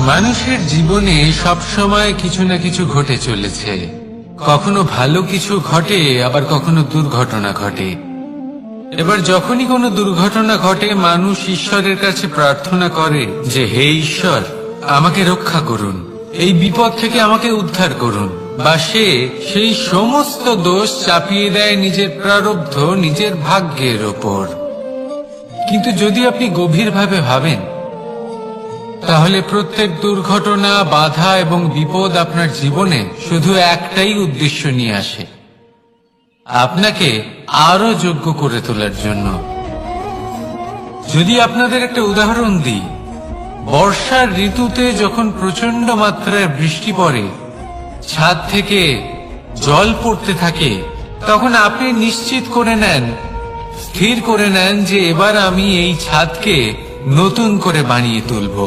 মানুষের জীবনে সব সময় কিছু না কিছু ঘটে চলেছে। কখনো ভালো কিছু ঘটে, আবার কখনো দুর্ঘটনা ঘটে। এবার যখনই কোনো দুর্ঘটনা ঘটে, মানুষ ঈশ্বরের কাছে প্রার্থনা করে যে হে ঈশ্বর, আমাকে রক্ষা করুন, এই বিপদ থেকে আমাকে উদ্ধার করুন। বা সে সেই সমস্ত দোষ চাপিয়ে দেয় নিজের প্রারব্ধ, নিজের ভাগ্যের ওপর। কিন্তু যদি আপনি গভীরভাবে ভাবেন, তাহলে প্রত্যেক দুর্ঘটনা, বাধা এবং বিপদ আপনার জীবনে শুধু একটাই উদ্দেশ্য নিয়ে আসে, আপনাকে আরো যোগ্য করে তোলার জন্য। যদি আপনাদের একটা উদাহরণ দিই, বর্ষার ঋতুতে যখন প্রচন্ড মাত্রায় বৃষ্টি পড়ে, ছাদ থেকে জল পড়তে থাকে, তখন আপনি নিশ্চিত করে নেন, স্থির করে নেন যে এবার আমি এই ছাদকে নতুন করে বানিয়ে তুলব,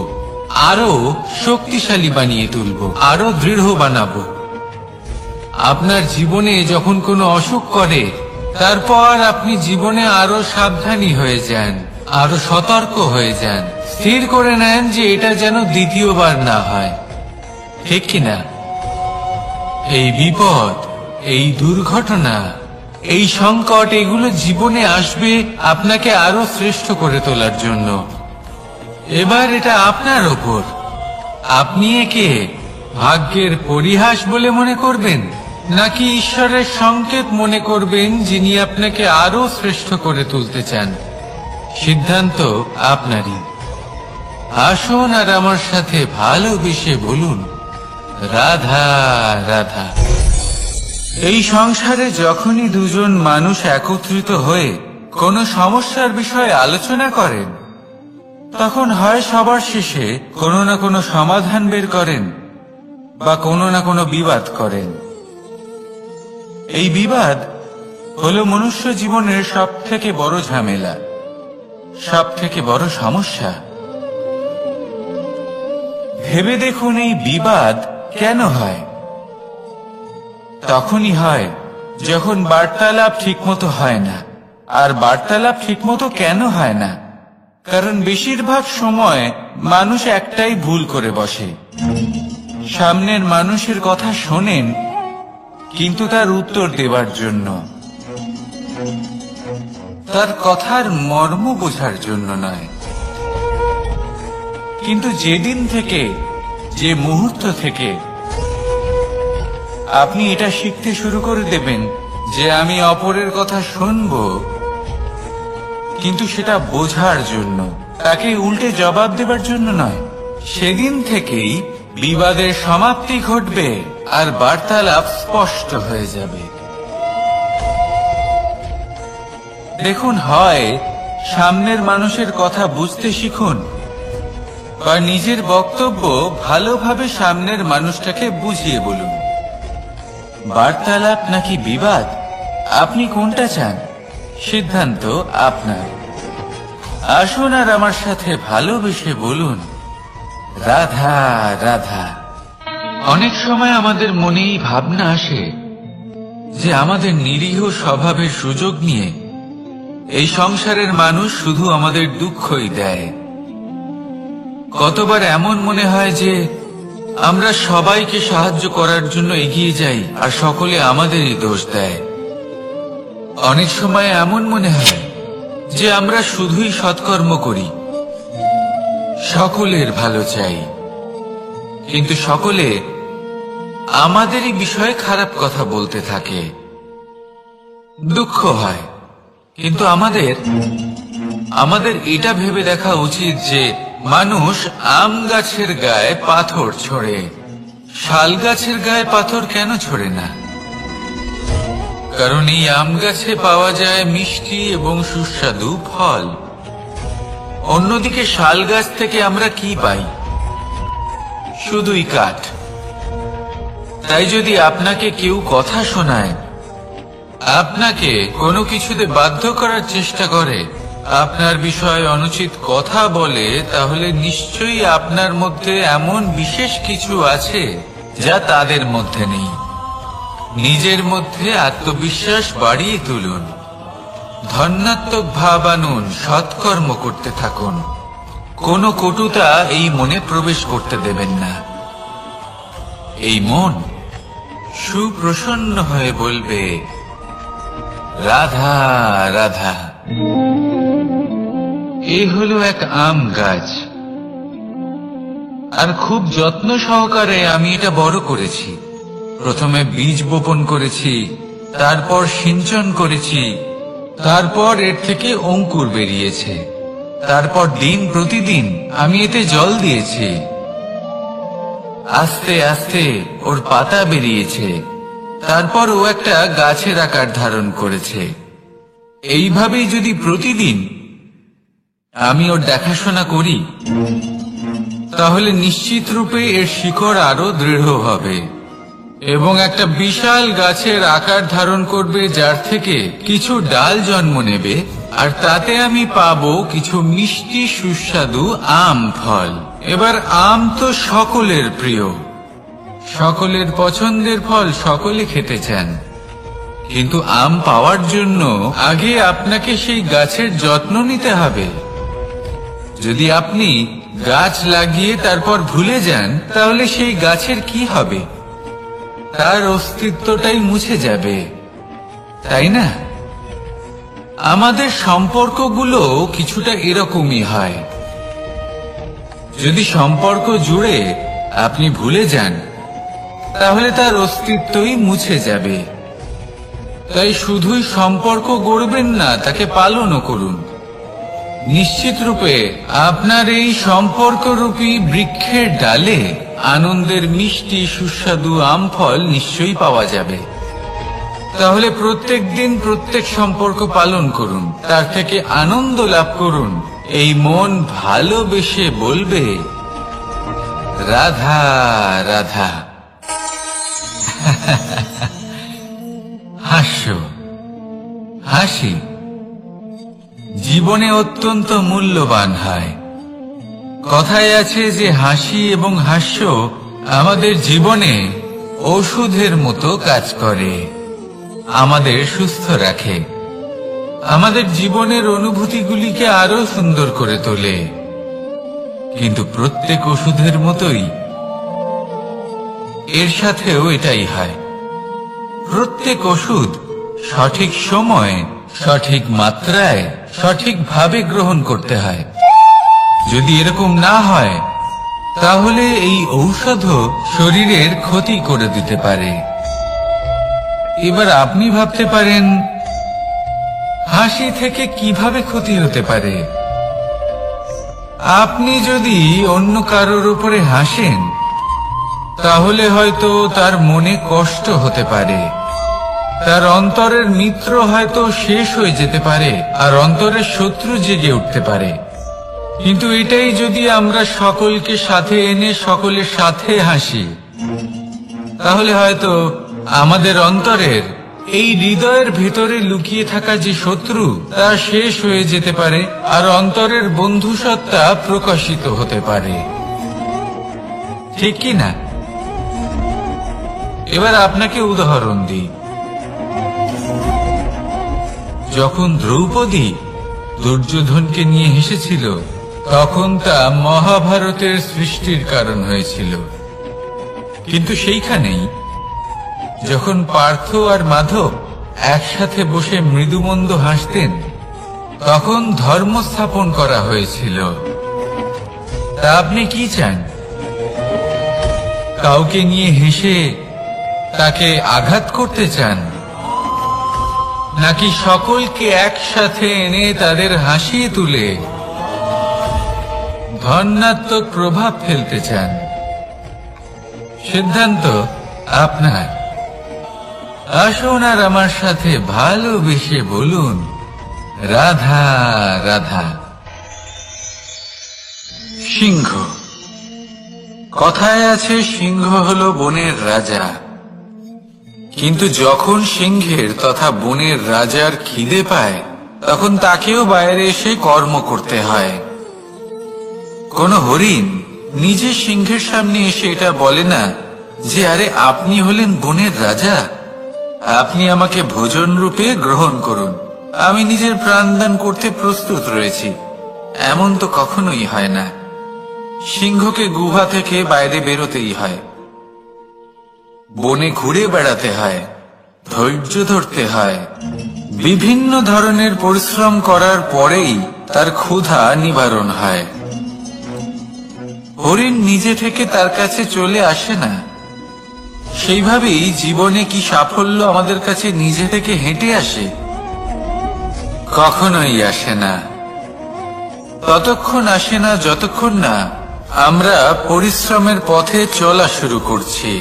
আরো শক্তিশালী বানিয়ে তুলব, আরো দৃঢ় বানাবো। আপনার জীবনে যখন কোনো অসুখ করে, তারপর আপনি জীবনে আরো সাবধানী হয়ে যান, আরো সতর্ক হয়ে যান, স্থির করে নেন যে এটা যেন দ্বিতীয়বার না হয়, ঠিক কিনা? এই বিপদ, এই দুর্ঘটনা, এই সংকট, এগুলো জীবনে আসবে আপনাকে আরো শ্রেষ্ঠ করে তোলার জন্য। এবার এটা আপনার ওপর। আপনি একে ভাগ্যের পরিহাস বলে মনে করবেন, নাকি ঈশ্বরের সংকেত মনে করবেন, যিনি আপনাকে আরো শ্রেষ্ঠ করে তুলতে চান? সিদ্ধান্ত আপনারই। আসুন আর আমার সাথে ভালোবেসে বলুন, রাধা রাধা। এই সংসারে যখনই দুজন মানুষ একত্রিত হয়ে কোনো সমস্যার বিষয়ে আলোচনা করেন, তখন হয় সবার শেষে কোনো না কোনো সমাধান বের করেন, বা কোনো না কোনো বিবাদ করেন। এই বিবাদ হলো মনুষ্য জীবনের সব থেকে বড় ঝামেলা, সব থেকে বড় সমস্যা। ভেবে দেখুন, এই বিবাদ কেন হয়? তখনই হয় যখন বার্তালাপ ঠিকমতো হয় না। আর বার্তালাপ ঠিকমতো কেন হয় না? কারণ বেশিরভাগ সময় মানুষ একটাই ভুল করে বসে। সামনের মানুষের কথা শোনেন, কিন্তু তার উত্তর দেবার জন্য, তার কথার মর্ম বোঝার জন্য নয়। কিন্তু যেদিন থেকে, যে মুহূর্ত থেকে আপনি এটা শিখতে শুরু করে দেবেন যে আমি অপরের কথা শুনব, কিন্তু সেটা বোঝার জন্য, তাকে উল্টে জবাব দেবার জন্য নয়, সেদিন থেকেই বিবাদের সমাপ্তি ঘটবে আর বার্তালাপ স্পষ্ট হয়ে যাবে। দেখুন, হয় সামনের মানুষের কথা বুঝতে শিখুন, বা নিজের বক্তব্য ভালোভাবে সামনের মানুষটাকে বুঝিয়ে বলুন। বার্তালাপ নাকি বিবাদ, আপনি কোনটা চান? সিদ্ধান্ত আপনার। আসুন আর আমার সাথে ভালোবেসে বলুন, রাধা রাধা। অনেক সময় আমাদের মনেই ভাবনা আসে যে আমাদের নিরীহ স্বভাবের সুযোগ নিয়ে এই সংসারের মানুষ শুধু আমাদের দুঃখই দেয়। কতবার এমন মনে হয় যে আমরা সবাইকে সাহায্য করার জন্য এগিয়ে যাই, আর সকলে আমাদেরই দোষ দেয়। অনেক সময় এমন মনে হয় যে আমরা শুধুই সৎকর্ম করি, সকলের ভালো চাই, কিন্তু সকলে আমাদেরই বিষয়ে খারাপ কথা বলতে থাকে। দুঃখ হয়, কিন্তু আমাদের এটা ভেবে দেখা উচিত যে মানুষ আম গাছের গায়ে পাথর ছোড়ে, শাল গাছের গায়ে পাথর কেন ছোড়ে না? কারণ এই আম গাছে পাওয়া যায় মিষ্টি এবং সুস্বাদু ফল। অন্যদিকে শাল গাছ থেকে আমরা কি পাই? শুধুই কাঠ। তাই যদি আপনাকে কেউ কথা শোনায়, আপনাকে কোনো কিছুতে বাধ্য করার চেষ্টা করে, আপনার বিষয়ে অনুচিত কথা বলে, তাহলে নিশ্চয়ই আপনার মধ্যে এমন বিশেষ কিছু আছে যা তাদের মধ্যে নেই। নিজের মধ্যে আত্মবিশ্বাস বাড়িয়ে তুলুন, ধন্যাত্মক ভাব আনুন, সৎকর্ম করতে থাকুন, কোনো কটুতা এই মনে প্রবেশ করতে দেবেন না। এই মন সুপ্রসন্ন হয়ে বলবে, রাধা রাধা। এই হলো এক আম গাছ, আর খুব যত্ন সহকারে আমি এটা বড় করেছি। প্রথমে বীজ বপন করেছি, তারপর সিঞ্চন করেছি, তারপর এর থেকে অঙ্কুর বেরিয়েছে, তারপর দিন প্রতিদিন আমি এতে জল দিয়েছি। আস্তে আস্তে ওর পাতা বেরিয়েছে, তারপর ও একটা গাছের আকার ধারণ করেছে। এইভাবেই যদি প্রতিদিন আমি ওর দেখাশোনা করি, তাহলে নিশ্চিত রূপে এর শিকড় আরো দৃঢ় হবে এবং একটা বিশাল গাছের আকার ধারণ করবে, যার থেকে কিছু ডাল জন্ম নেবে, আর তাতে আমি পাবো কিছু মিষ্টি সুস্বাদু আম ফল। এবার আম তো সকলের প্রিয়, সকলের পছন্দের ফল, সকলে খেতে চান। কিন্তু আম পাওয়ার জন্য আগে আপনাকে সেই গাছের যত্ন নিতে হবে। যদি আপনি গাছ লাগিয়ে তারপর ভুলে যান, তাহলে সেই গাছের কি হবে? তার অস্তিত্বটাই মুছে যাবে, তাই না? আমাদের সম্পর্কগুলো কিছুটা এরকমই হয়। যদি সম্পর্ক জুড়ে আপনি ভুলে যান, তাহলে তার অস্তিত্বই মুছে যাবে। তাই শুধুই সম্পর্ক গড়বেন না, তাকে পালনও করুন। নিশ্চিত রূপে আপনার এই সম্পর্করূপী বৃক্ষের ডালে আনন্দের মিষ্টি সুস্বাদু আম ফল নিশ্চয়ই পাওয়া যাবে। তাহলে প্রত্যেক দিন প্রত্যেক সম্পর্ক পালন করুন, তার থেকে আনন্দ লাভ করুন। এই মন ভালোবেসে বলবে, রাধা রাধা। হাস্য, হাসি জীবনে অত্যন্ত মূল্যবান হয়। কথায় আছে যে হাসি এবং হাস্য আমাদের জীবনে ওষুধের মতো কাজ করে, আমাদের সুস্থ রাখে, আমাদের জীবনের অনুভূতিগুলিকে আরো সুন্দর করে তোলে। কিন্তু প্রত্যেক ওষুধের মতোই এর সাথেও এটাই হয়। প্রত্যেক ওষুধ সঠিক সময়ে, সঠিক মাত্রায়, সঠিকভাবে গ্রহণ করতে হয়। যদি এরকম না হয়, তাহলে এই ঔষধও শরীরের ক্ষতি করে দিতে পারে। এবার আপনি ভাবতে পারেন, হাসি থেকে কিভাবে ক্ষতি হতে পারে? আপনি যদি অন্য কারোর উপরে হাসেন, তাহলে হয়তো তার মনে কষ্ট হতে পারে, তার অন্তরের মিত্র হয়তো শেষ হয়ে যেতে পারে, আর অন্তরের শত্রু জেগে উঠতে পারে। কিন্তু এটাই যদি আমরা সকলকে সাথে এনে সকলের সাথে হাসি, তাহলে হয়তো আমাদের অন্তরের এই হৃদয়ের ভেতরে লুকিয়ে থাকা যে শত্রু, তা শেষ হয়ে যেতে পারে, আর অন্তরের বন্ধুসত্তা প্রকাশিত হতে পারে। ঠিক কি না? এবার আপনাকে উদাহরণ দিই। যখন দ্রৌপদী দুর্যোধনকে নিয়ে হেসেছিল, তখন তা মহাভারতের সৃষ্টির কারণ হয়েছিল। কিন্তু সেইখানেই যখন পার্থ আর মাধব একসাথে বসে মৃদুমন্দ হাসতেন, তখন ধর্ম স্থাপন করা হয়েছিল। তা আপনি কি চান? কাউকে নিয়ে হেসে তাকে আঘাত করতে চান, নাকি সকলকে একসাথে এনে তাদের হাসিয়ে তুলে ধনাত্মক প্রভাব ফেলতে চান? সিদ্ধান্ত আপনার। আসুন আর আমার সাথে ভালোবেসে বলুন, রাধা রাধা। সিংহ। কথায় আছে সিংহ হলো বনের রাজা। কিন্তু যখন সিংহের তথা বনের রাজার খিদে পায়, তখন তাকেও বাইরে এসে কর্ম করতে হয়। কোন হরিণ নিজে সিংহের সামনে এসে এটা বলে না যে, আরে আপনি হলেন বনের রাজা, আপনি আমাকে ভোজন রূপে গ্রহণ করুন, আমি নিজের প্রাণদান করতে প্রস্তুত রয়েছি। এমন তো কখনোই হয় না। সিংহকে গুহা থেকে বাইরে বেরোতেই হয়, বনে ঘুরে বেড়াতে হয়, ধৈর্য ধরতে হয়, বিভিন্ন ধরনের পরিশ্রম করার পরেই তার ক্ষুধা নিবারণ হয়। হরিণ নিজে থেকে তার কাছে চলে আসে না। সেইভাবেই জীবনে কি সাফল্য আমাদের কাছে নিজে থেকে হেঁটে আসে? কখনোই আসে না। ততক্ষণ আসে না যতক্ষণ না আমরা পরিশ্রমের পথে চলা শুরু করছি।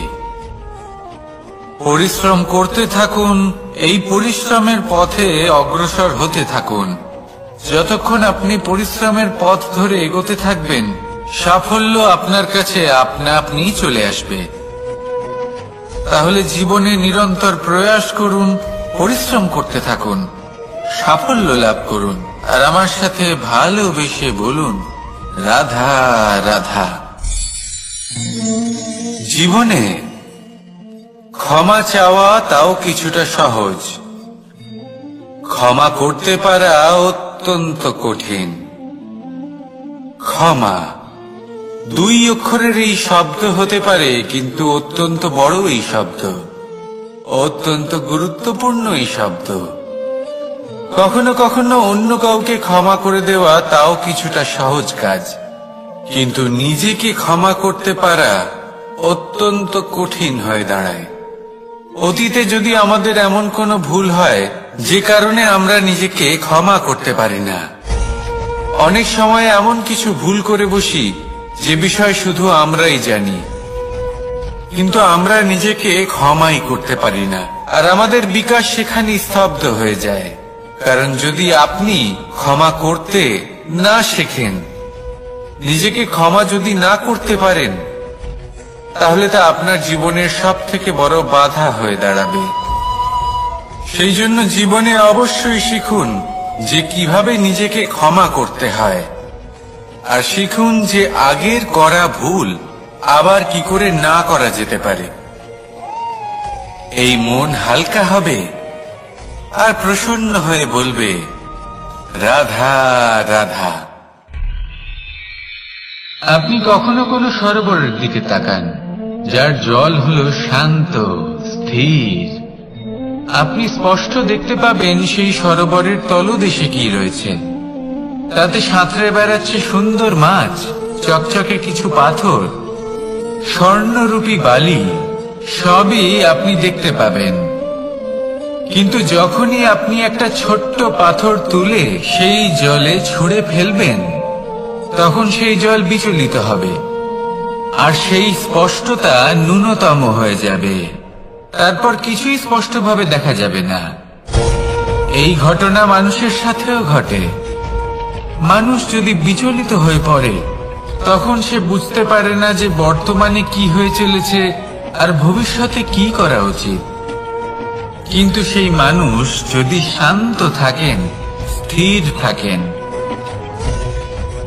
পরিশ্রম করতে থাকুন, এই পরিশ্রমের পথে অগ্রসর হতে থাকুন। যতক্ষণ আপনি পরিশ্রমের পথ ধরে এগোতে থাকবেন, সাফল্য আপনার কাছে আপনা আপনি চলে আসবে। তাহলে জীবনে নিরন্তর প্রয়াস করুন, পরিশ্রম করতে থাকুন, সাফল্য লাভ করুন, আর আমার সাথে ভালোবেসে বলুন, রাধা রাধা। জীবনে ক্ষমা চাওয়া তাও কিছুটা সহজ, ক্ষমা করতে পারা অত্যন্ত কঠিন। ক্ষমা দুই অক্ষরের এই শব্দ হতে পারে, কিন্তু অত্যন্ত বড় এই শব্দ, অত্যন্ত গুরুত্বপূর্ণ এই শব্দ। কখনো কখনো অন্য কাউকে ক্ষমা করে দেওয়া তাও কিছুটা সহজ কাজ, কিন্তু নিজেকে ক্ষমা করতে পারা অত্যন্ত কঠিন হয়ে দাঁড়ায়। অতীতে যদি আমাদের এমন কোনো ভুল হয় যে কারণে আমরা নিজেকে ক্ষমা করতে পারি না, অনেক সময় এমন কিছু ভুল করে বসি যে বিষয় শুধু আমরাই জানি, কিন্তু আমরা নিজেকে ক্ষমাই করতে পারি না, আর আমাদের বিকাশ সেখানে স্তব্ধ হয়ে যায়। কারণ যদি আপনি ক্ষমা করতে না শেখেন, নিজেকে ক্ষমা যদি না করতে পারেন, তাহলে তা আপনার জীবনের সব থেকে বড় বাধা হয়ে দাঁড়াবে। সেই জন্য জীবনে অবশ্যই শিখুন যে কিভাবে নিজেকে ক্ষমা করতে হয়, আর শিখুন যে আগের করা ভুল আবার কি করে না করা যেতে পারে। এই মন হালকা হবে আর প্রসন্ন হয়ে বলবে, রাধা রাধা। আপনি কখনো কোনো সরোবরের দিকে তাকান, যার জল হলো শান্ত, স্থির। আপনি স্পষ্ট দেখতে পাবেন সেই সরোবরের তলদেশে কি রয়েছে। তাতে সাঁতরে বেড়াচ্ছে সুন্দর মাছ, চকচকে কিছু পাথর, স্বর্ণরূপী বালি, সবই আপনি দেখতে পাবেন। কিন্তু যখনই আপনি একটা ছোট্ট পাথর তুলে সেই জলে ছুঁড়ে ফেলবেন, তখন সেই জল বিচলিত হবে, আর সেই স্পষ্টতা ন্যূনতম হয়ে যাবে। তারপর কিছুই স্পষ্টভাবে দেখা যাবে না। এই ঘটনা মানুষের সাথেও ঘটে। মানুষ যদি বিচলিত হয়ে পড়ে, তখন সে বুঝতে পারে না যে বর্তমানে কি হয়ে চলেছে আর ভবিষ্যতে কি করা উচিত। কিন্তু সেই মানুষ যদি শান্ত থাকেন, স্থির থাকেন,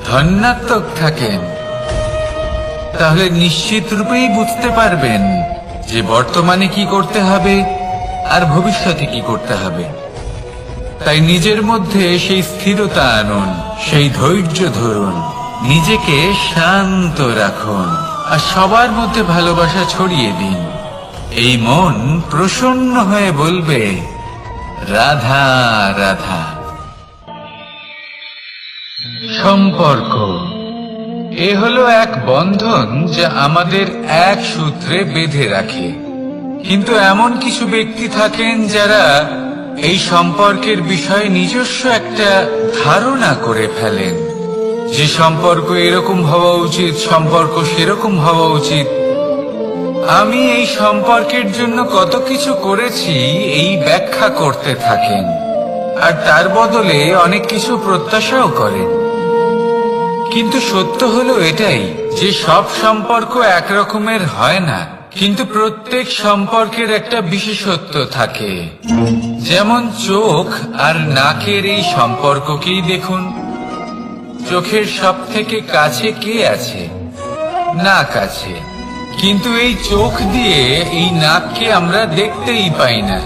ধন্যাত্মক থাকেন, তাহলে নিশ্চিত রূপেই বুঝতে পারবেন যে বর্তমানে কি করতে হবে আর ভবিষ্যতে কি করতে হবে। তাই নিজের মধ্যে সেই স্থিরতা আনুন, সেই ধৈর্য ধরুন, নিজেকে শান্ত রাখুন, আর সবার মধ্যে ভালোবাসা ছড়িয়ে দিন। এই মন প্রসন্ন হয়ে বলবে, রাধা রাধা। সম্পর্ক এ হলো এক বন্ধন যা আমাদের এক সূত্রে বেঁধে রাখে। কিন্তু এমন কিছু ব্যক্তি থাকেন যারা এই সম্পর্কের বিষয়ে নিজস্ব একটা ধারণা করে ফেলেন, যে সম্পর্ক এরকম হওয়া উচিত, সম্পর্ক সেরকম হওয়া উচিত। আমি এই সম্পর্কের জন্য কত কিছু করেছি এই ব্যাখ্যা করতে থাকেন, আর তার বদলে অনেক কিছু প্রত্যাশাও করেন। কিন্তু সত্য হলো এটাই যে সব সম্পর্ক একরকমের হয় না, কিন্তু প্রত্যেক সম্পর্কের একটা বিশেষত্ব থাকে। যেমন চোখ আর নাকের এই সম্পর্ককেই দেখুন। চোখের সব থেকে কাছে কে আছে? নাক আছে। কিন্তু এই চোখ দিয়ে এই নাককে আমরা দেখতেই পাই না।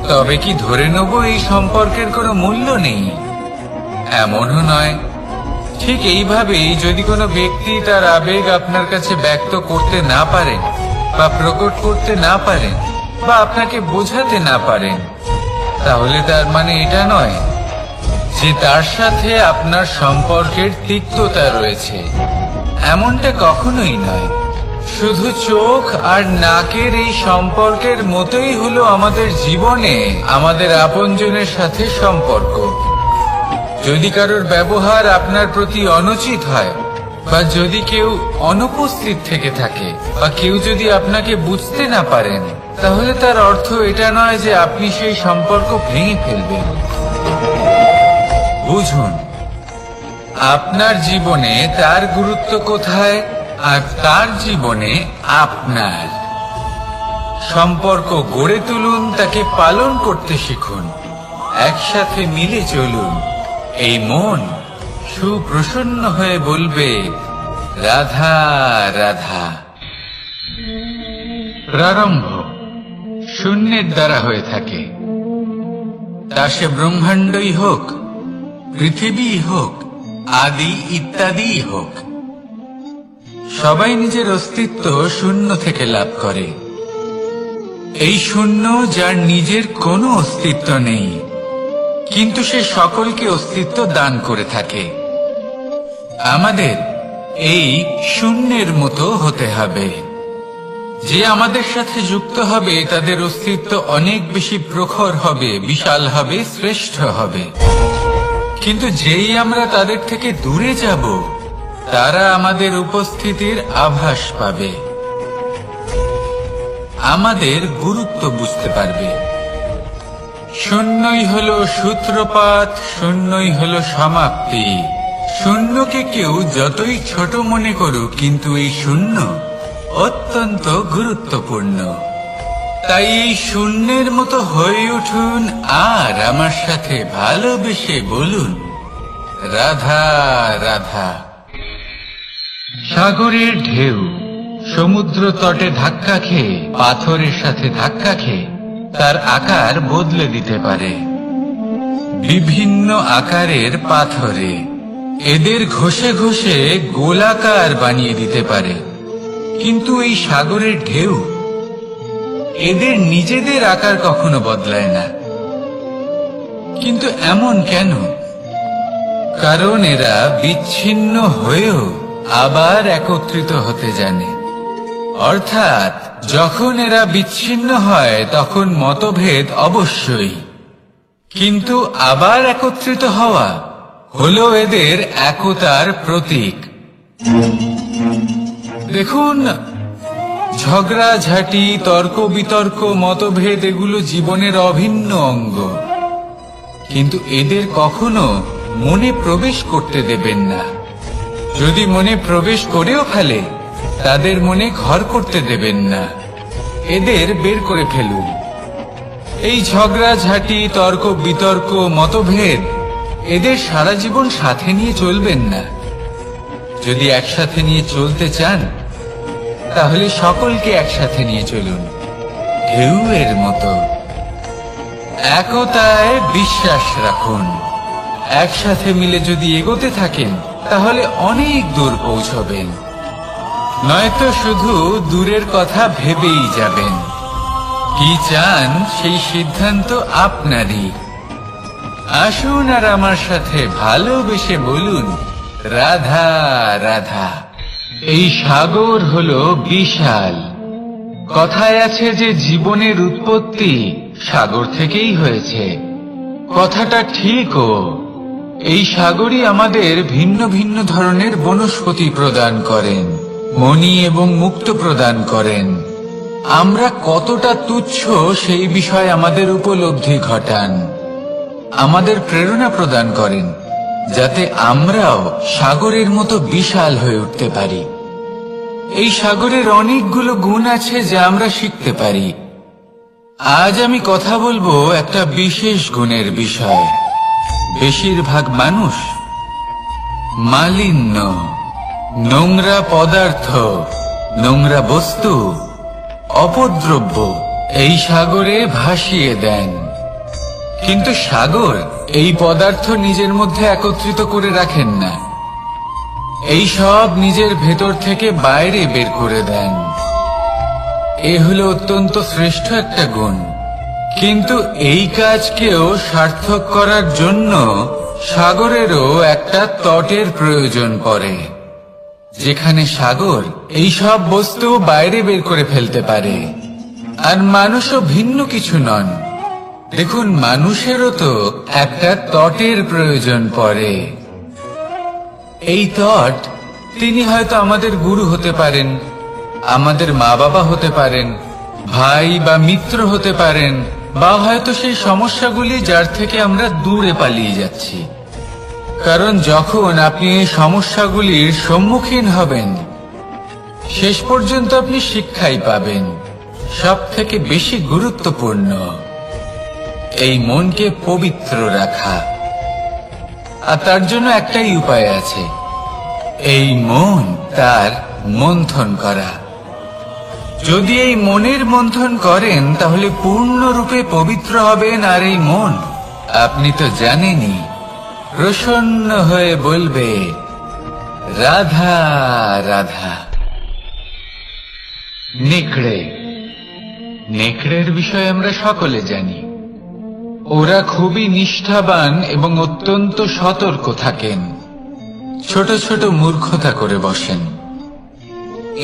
তবে কি ধরে নেব এই সম্পর্কের কোনো মূল্য নেই? এমনও নয়। ঠিক এইভাবেই যদি কোনো ব্যক্তি তার আবেগ আপনার কাছে ব্যক্ত করতে না পারেন বা প্রকট করতে না পারেন বা আপনাকে বোঝাতে না পারেন, তাহলে তার মানে এটা নয় যে তার সাথে আপনার সম্পর্কের তিক্ততা রয়েছে। এমনটা কখনোই নয়। শুধু চোখ আর নাকের এই সম্পর্কের মতোই হলো আমাদের জীবনে আমাদের আপনজনের সাথে সম্পর্ক। যদি কারোর ব্যবহার আপনার প্রতি অনুচিত হয় বা যদি কেউ অনুপস্থিত থেকে থাকে বা কেউ যদি আপনাকে বুঝতে না পারেন, তাহলে তার অর্থ এটা নয় যে আপনি সেই সম্পর্ক ভেঙে ফেলবেন। বুঝুন, আপনার জীবনে তার গুরুত্ব কোথায় আর তার জীবনে আপনার। সম্পর্ক গড়ে তুলুন, তাকে পালন করতে শিখুন, একসাথে মিলে চলুন। এই মন সুপ্রসন্ন হয়ে বলবে, রাধা রাধা। প্রারম্ভ শূন্যের দ্বারা হয়ে থাকে, তা সে ব্রহ্মাণ্ডই হোক, পৃথিবী হোক, আদি ইত্যাদি হোক। সবাই নিজের অস্তিত্ব শূন্য থেকে লাভ করে। এই শূন্য যার নিজের কোনো অস্তিত্ব নেই, কিন্তু সে সকলকে অস্তিত্ব দান করে থাকে। আমাদের এই শূন্যের মতো হতে হবে। যে আমাদের সাথে যুক্ত হবে তাদের অস্তিত্ব অনেক বেশি প্রখর হবে, বিশাল হবে, শ্রেষ্ঠ হবে। কিন্তু যেই আমরা তাদের থেকে দূরে যাব, তারা আমাদের উপস্থিতির আভাস পাবে, আমাদের গুরুত্ব বুঝতে পারবে। শূন্যই হলো সূত্রপাত, শূন্যই হলো সমাপ্তি। শূন্যকে কেউ যতই ছোট মনে করুক, কিন্তু এই শূন্য অত্যন্ত গুরুত্বপূর্ণ। তাই এই শূন্যের মতো হয়ে উঠুন আর আমার সাথে ভালোবেসে বলুন, রাধা রাধা। সাগরের ঢেউ সমুদ্র তটে ধাক্কা খেয়ে, পাথরের সাথে ধাক্কা খেয়ে তার আকার বদলে দিতে পারে। বিভিন্ন আকারের পাথরে এদের ঘষে ঘষে গোলাকার বানিয়ে দিতে পারে। কিন্তু এই সাগরের ঢেউ এদের নিজেদের আকার কখনো বদলায় না। কিন্তু এমন কেন? কারণ এরা বিচ্ছিন্ন হয়েও আবার একত্রিত হতে জানে। অর্থাৎ যখন এরা বিচ্ছিন্ন হয় তখন মতভেদ অবশ্যই, কিন্তু আবার একত্রিত হওয়া হলো এদের একতার প্রতীক। দেখুন, ঝগড়াঝাঁটি, তর্ক বিতর্ক, মতভেদ এগুলো জীবনের অভিন্ন অঙ্গ, কিন্তু এদের কখনো মনে প্রবেশ করতে দেবেন না। যদি মনে প্রবেশ করেও ফেলে, তাদের মনে ঘর করতে দেবেন না, এদের বের করে ফেলুন। এই ঝগড়াঝাঁটি, তর্ক বিতর্ক, মতভেদ এদের সারা জীবন সাথে নিয়ে চলবেন না। যদি একসাথে নিয়ে চলতে চান, তাহলে সকলকে একসাথে নিয়ে চলুন, ঢেউয়ের মতো। একতায় বিশ্বাস রাখুন। একসাথে মিলে যদি এগোতে থাকেন, তাহলে অনেক দূর পৌঁছবেন। নয়তো শুধু দূরের কথা ভেবেই যাবেন। কি চান সেই সিদ্ধান্ত আপনারই। আসুন আর আমার সাথে ভালোবেসে বলুন, রাধা রাধা। এই সাগর হলো বিশাল। কথায় আছে যে জীবনের উৎপত্তি সাগর থেকেই হয়েছে। কথাটা ঠিকও। এই সাগরই আমাদের ভিন্ন ভিন্ন ধরনের বনস্পতি প্রদান করেন, মণি এবং মুক্ত প্রদান করেন। আমরা কতটা তুচ্ছ সেই বিষয়ে আমাদের উপলব্ধি ঘটান, আমাদের প্রেরণা প্রদান করেন, যাতে আমরাও সাগরের মতো বিশাল হয়ে উঠতে পারি। এই সাগরের অনেকগুলো গুণ আছে যা আমরা শিখতে পারি। আজ আমি কথা বলবো একটা বিশেষ গুণের বিষয়। বেশিরভাগ মানুষ মালিন্য, নোংরা পদার্থ, নোংরা বস্তু, অপদ্রব্য এই সাগরে ভাসিয়ে দেন। কিন্তু সাগর এই পদার্থ নিজের মধ্যে একত্রিত করে রাখেন না, এই সব নিজের ভেতর থেকে বাইরে বের করে দেন। এ হলো অত্যন্ত শ্রেষ্ঠ একটা গুণ। কিন্তু এই কাজকেও সার্থক করার জন্য সাগরেরও একটা তটের প্রয়োজন পড়ে, যেখানে সাগর এই সব বস্তু বাইরে বের করে ফেলতে পারে। আর মানুষও ভিন্ন কিছু নন। দেখুন, মানুষেরও তো একটা তটের প্রয়োজন পড়ে। এই তট, তিনি হয়তো আমাদের গুরু হতে পারেন, আমাদের মা বাবা হতে পারেন, ভাই বা মিত্র হতে পারেন, বা হয়তো সেই সমস্যাগুলি যার থেকে আমরা দূরে পালিয়ে যাচ্ছি। কারণ যখন আপনি এই সমস্যাগুলির সম্মুখীন হবেন, শেষ পর্যন্ত আপনি শিক্ষাই পাবেন। সব থেকে বেশি গুরুত্বপূর্ণ এই মনকে পবিত্র রাখা। আর তার জন্য একটাই উপায় আছে, এই মন তার মন্থন করা। যদি এই মনের মন্থন করেন তাহলে পূর্ণরূপে পবিত্র হবেন। আর এই মন, আপনি তো জানেনই, প্রসন্ন হয়ে বলবে রাধা রাধা। নেকড়ে, নেকড়ের বিষয়ে আমরা সকলে জানি। ওরা খুবই নিষ্ঠাবান এবং অত্যন্ত সতর্ক থাকেন। ছোট ছোট মূর্খতা করে বসেন।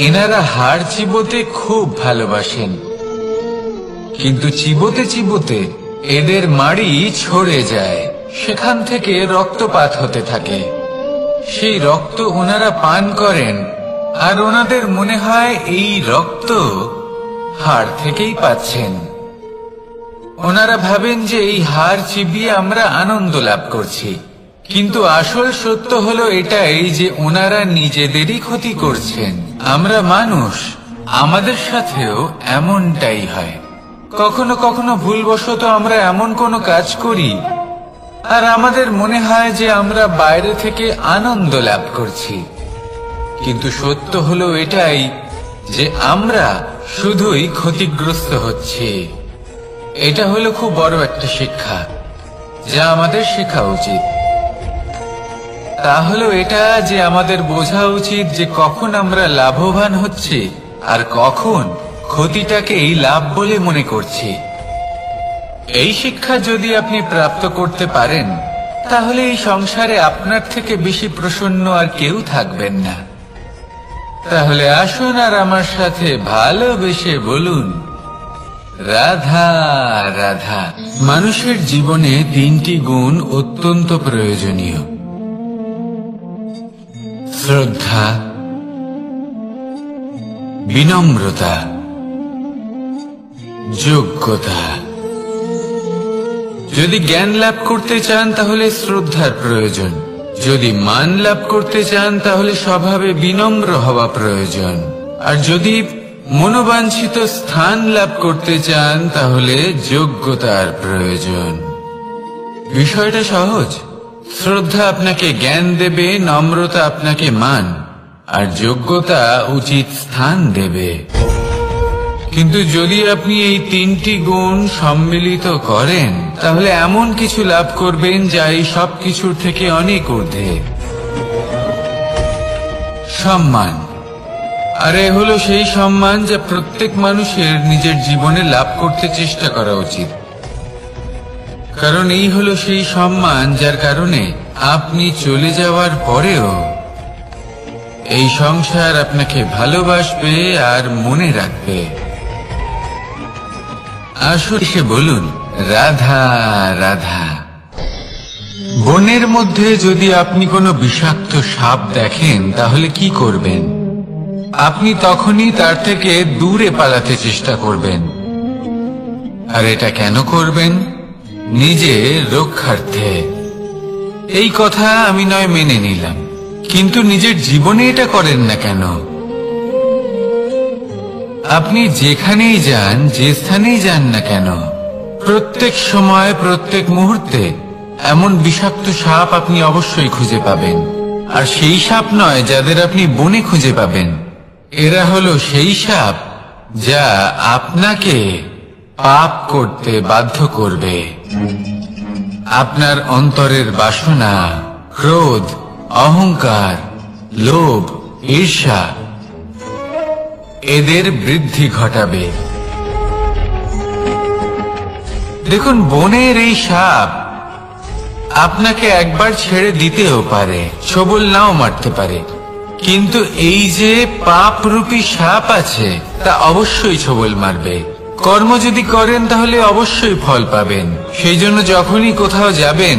এনারা হাড় চিবোতে খুব ভালোবাসেন, কিন্তু চিবোতে চিবোতে এদের মাড়ি ছড়ে যায়, সেখান থেকে রক্তপাত হতে থাকে। সেই রক্ত ওনারা পান করেন, আর ওনাদের মনে হয় এই রক্ত হাড় থেকেই পাচ্ছেন। ওনারা ভাবেন যে এই হাড় চিবিয়ে আমরা আনন্দ লাভ করছি, কিন্তু আসল সত্য হলো এটাই যে ওনারা নিজেদেরই ক্ষতি করছেন। আমরা মানুষ, আমাদের সাথেও এমনটাই হয়। কখনো কখনো ভুলবশত আমরা এমন কোনো কাজ করি, আর আমাদের মনে হয় যে আমরা বাইরে থেকে আনন্দ লাভ করছি, কিন্তু সত্য হলো এটাই যে আমরা শুধুই ক্ষতিগ্রস্ত হচ্ছি। এটা হলো খুব বড় একটা শিক্ষা, যা আমাদের শেখা উচিত। তা হলো এটা যে আমাদের বোঝা উচিত যে কখন আমরা লাভবান হচ্ছি আর কখন ক্ষতিটাকে এই লাভ বলে মনে করছি। এই শিক্ষা যদি আপনি প্রাপ্ত করতে পারেন, তাহলে এই সংসারে আপনার থেকে বেশি প্রসন্ন আর কেউ থাকবেন না। তাহলে আসুন আর আমার সাথে ভালোবেসে বলুন রাধা রাধা। মানুষের জীবনে তিনটি গুণ অত্যন্ত প্রয়োজনীয়: শ্রদ্ধা, বিনম্রতা, যোগ্যতা। যদি জ্ঞান লাভ করতে চান তাহলে শ্রদ্ধার প্রয়োজন, যদি মান লাভ করতে চান তাহলে স্বভাবে বিনম্র হওয়া প্রয়োজন, আর যদি মনোবাঞ্ছিত স্থান লাভ করতে চান তাহলে যোগ্যতার প্রয়োজন। বিষয়টা সহজ। শ্রদ্ধা আপনাকে জ্ঞান দেবে, নম্রতা আপনাকে মান, আর যোগ্যতা উচিত স্থান দেবে। কিন্তু যদি আপনি এই তিনটি গুণ সম্মিলিত করেন, তাহলে এমন কিছু লাভ করবেন যা এই সব কিছুর থেকে অনেক ঊর্ধ্বে। সম্মান। আর এ হলো সেই সম্মান যা প্রত্যেক মানুষের নিজের জীবনে লাভ করতে চেষ্টা করা উচিত। কারণ এই হলো সেই সম্মান যার কারণে আপনি চলে যাওয়ার পরেও এই সংসার আপনাকে ভালোবাসবে আর মনে রাখবে। আসলে সে বলুন রাধা রাধা। বনের মধ্যে যদি আপনি কোনো বিষাক্ত সাপ দেখেন তাহলে কি করবেন? আপনি তখনই তার থেকে দূরে পালাতে চেষ্টা করবেন। আর এটা কেন করবেন? নিজের রক্ষার্থে। এই কথা আমি নয় মেনে নিলাম, কিন্তু নিজের জীবনে এটা করেন না কেন? আপনি যেখানেই যান, যে স্থানেই যান না কেন, প্রত্যেক সময় প্রত্যেক মুহূর্তে এমন বিষাক্ত সাপ আপনি অবশ্যই খুঁজে পাবেন। আর সেই সাপ নয় যাদের আপনি বনে খুঁজে পাবেন, এরা হলো সেই সাপ যা আপনাকে পাপ করতে বাধ্য করবে। আপনার অন্তরের বাসনা, ক্রোধ, অহংকার, লোভ, ঈর্ষা এদের বৃদ্ধি ঘটাবে। দেখুন, বনের এই সাপ আপনাকে একবার ছেড়ে দিতেও পারে, ছোবল নাও মারতে পারে, কিন্তু এই যে পাপরূপী সাপ আছে তা অবশ্যই ছোবল মারবে। কর্ম যদি করেন তাহলে অবশ্যই ফল পাবেন। সেই জন্য যখনই কোথাও যাবেন,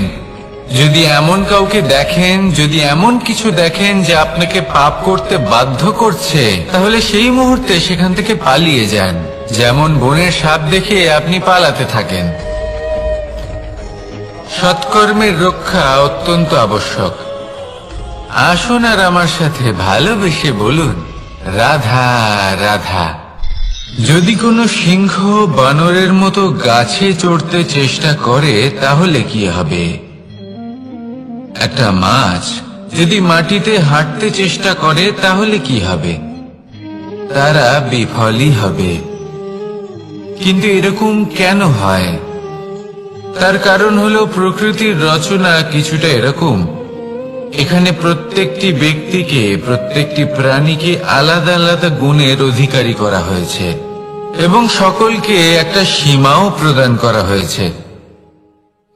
যদি এমন কাউকে দেখেন, যদি এমন কিছু দেখেন যে আপনাকে পাপ করতে বাধ্য করছে, তাহলে সেই মুহূর্তে সেখান থেকে পালিয়ে যান। যেমন বনের সাপ দেখে আপনি পালাতে থাকেন। সৎকর্মের রক্ষা অত্যন্ত আবশ্যক। আসুন আর আমার সাথে ভালোবেসে বলুন, রাধা রাধা। যদি কোনো সিংহ বানরের মতো গাছে চড়তে চেষ্টা করে তাহলে কি হবে? একটা মাছ যদি মাটিতে হাঁটতে চেষ্টা করে তাহলে কি হবে? তারা বিফলই হবে। কিন্তু এরকম কেন হয়? তার কারণ হলো প্রকৃতির রচনা কিছুটা এরকম। এখানে প্রত্যেকটি ব্যক্তিকে, প্রত্যেকটি প্রাণীকে আলাদা আলাদা গুণের অধিকারী করা হয়েছে এবং সকলকে একটা সীমাও প্রদান করা হয়েছে।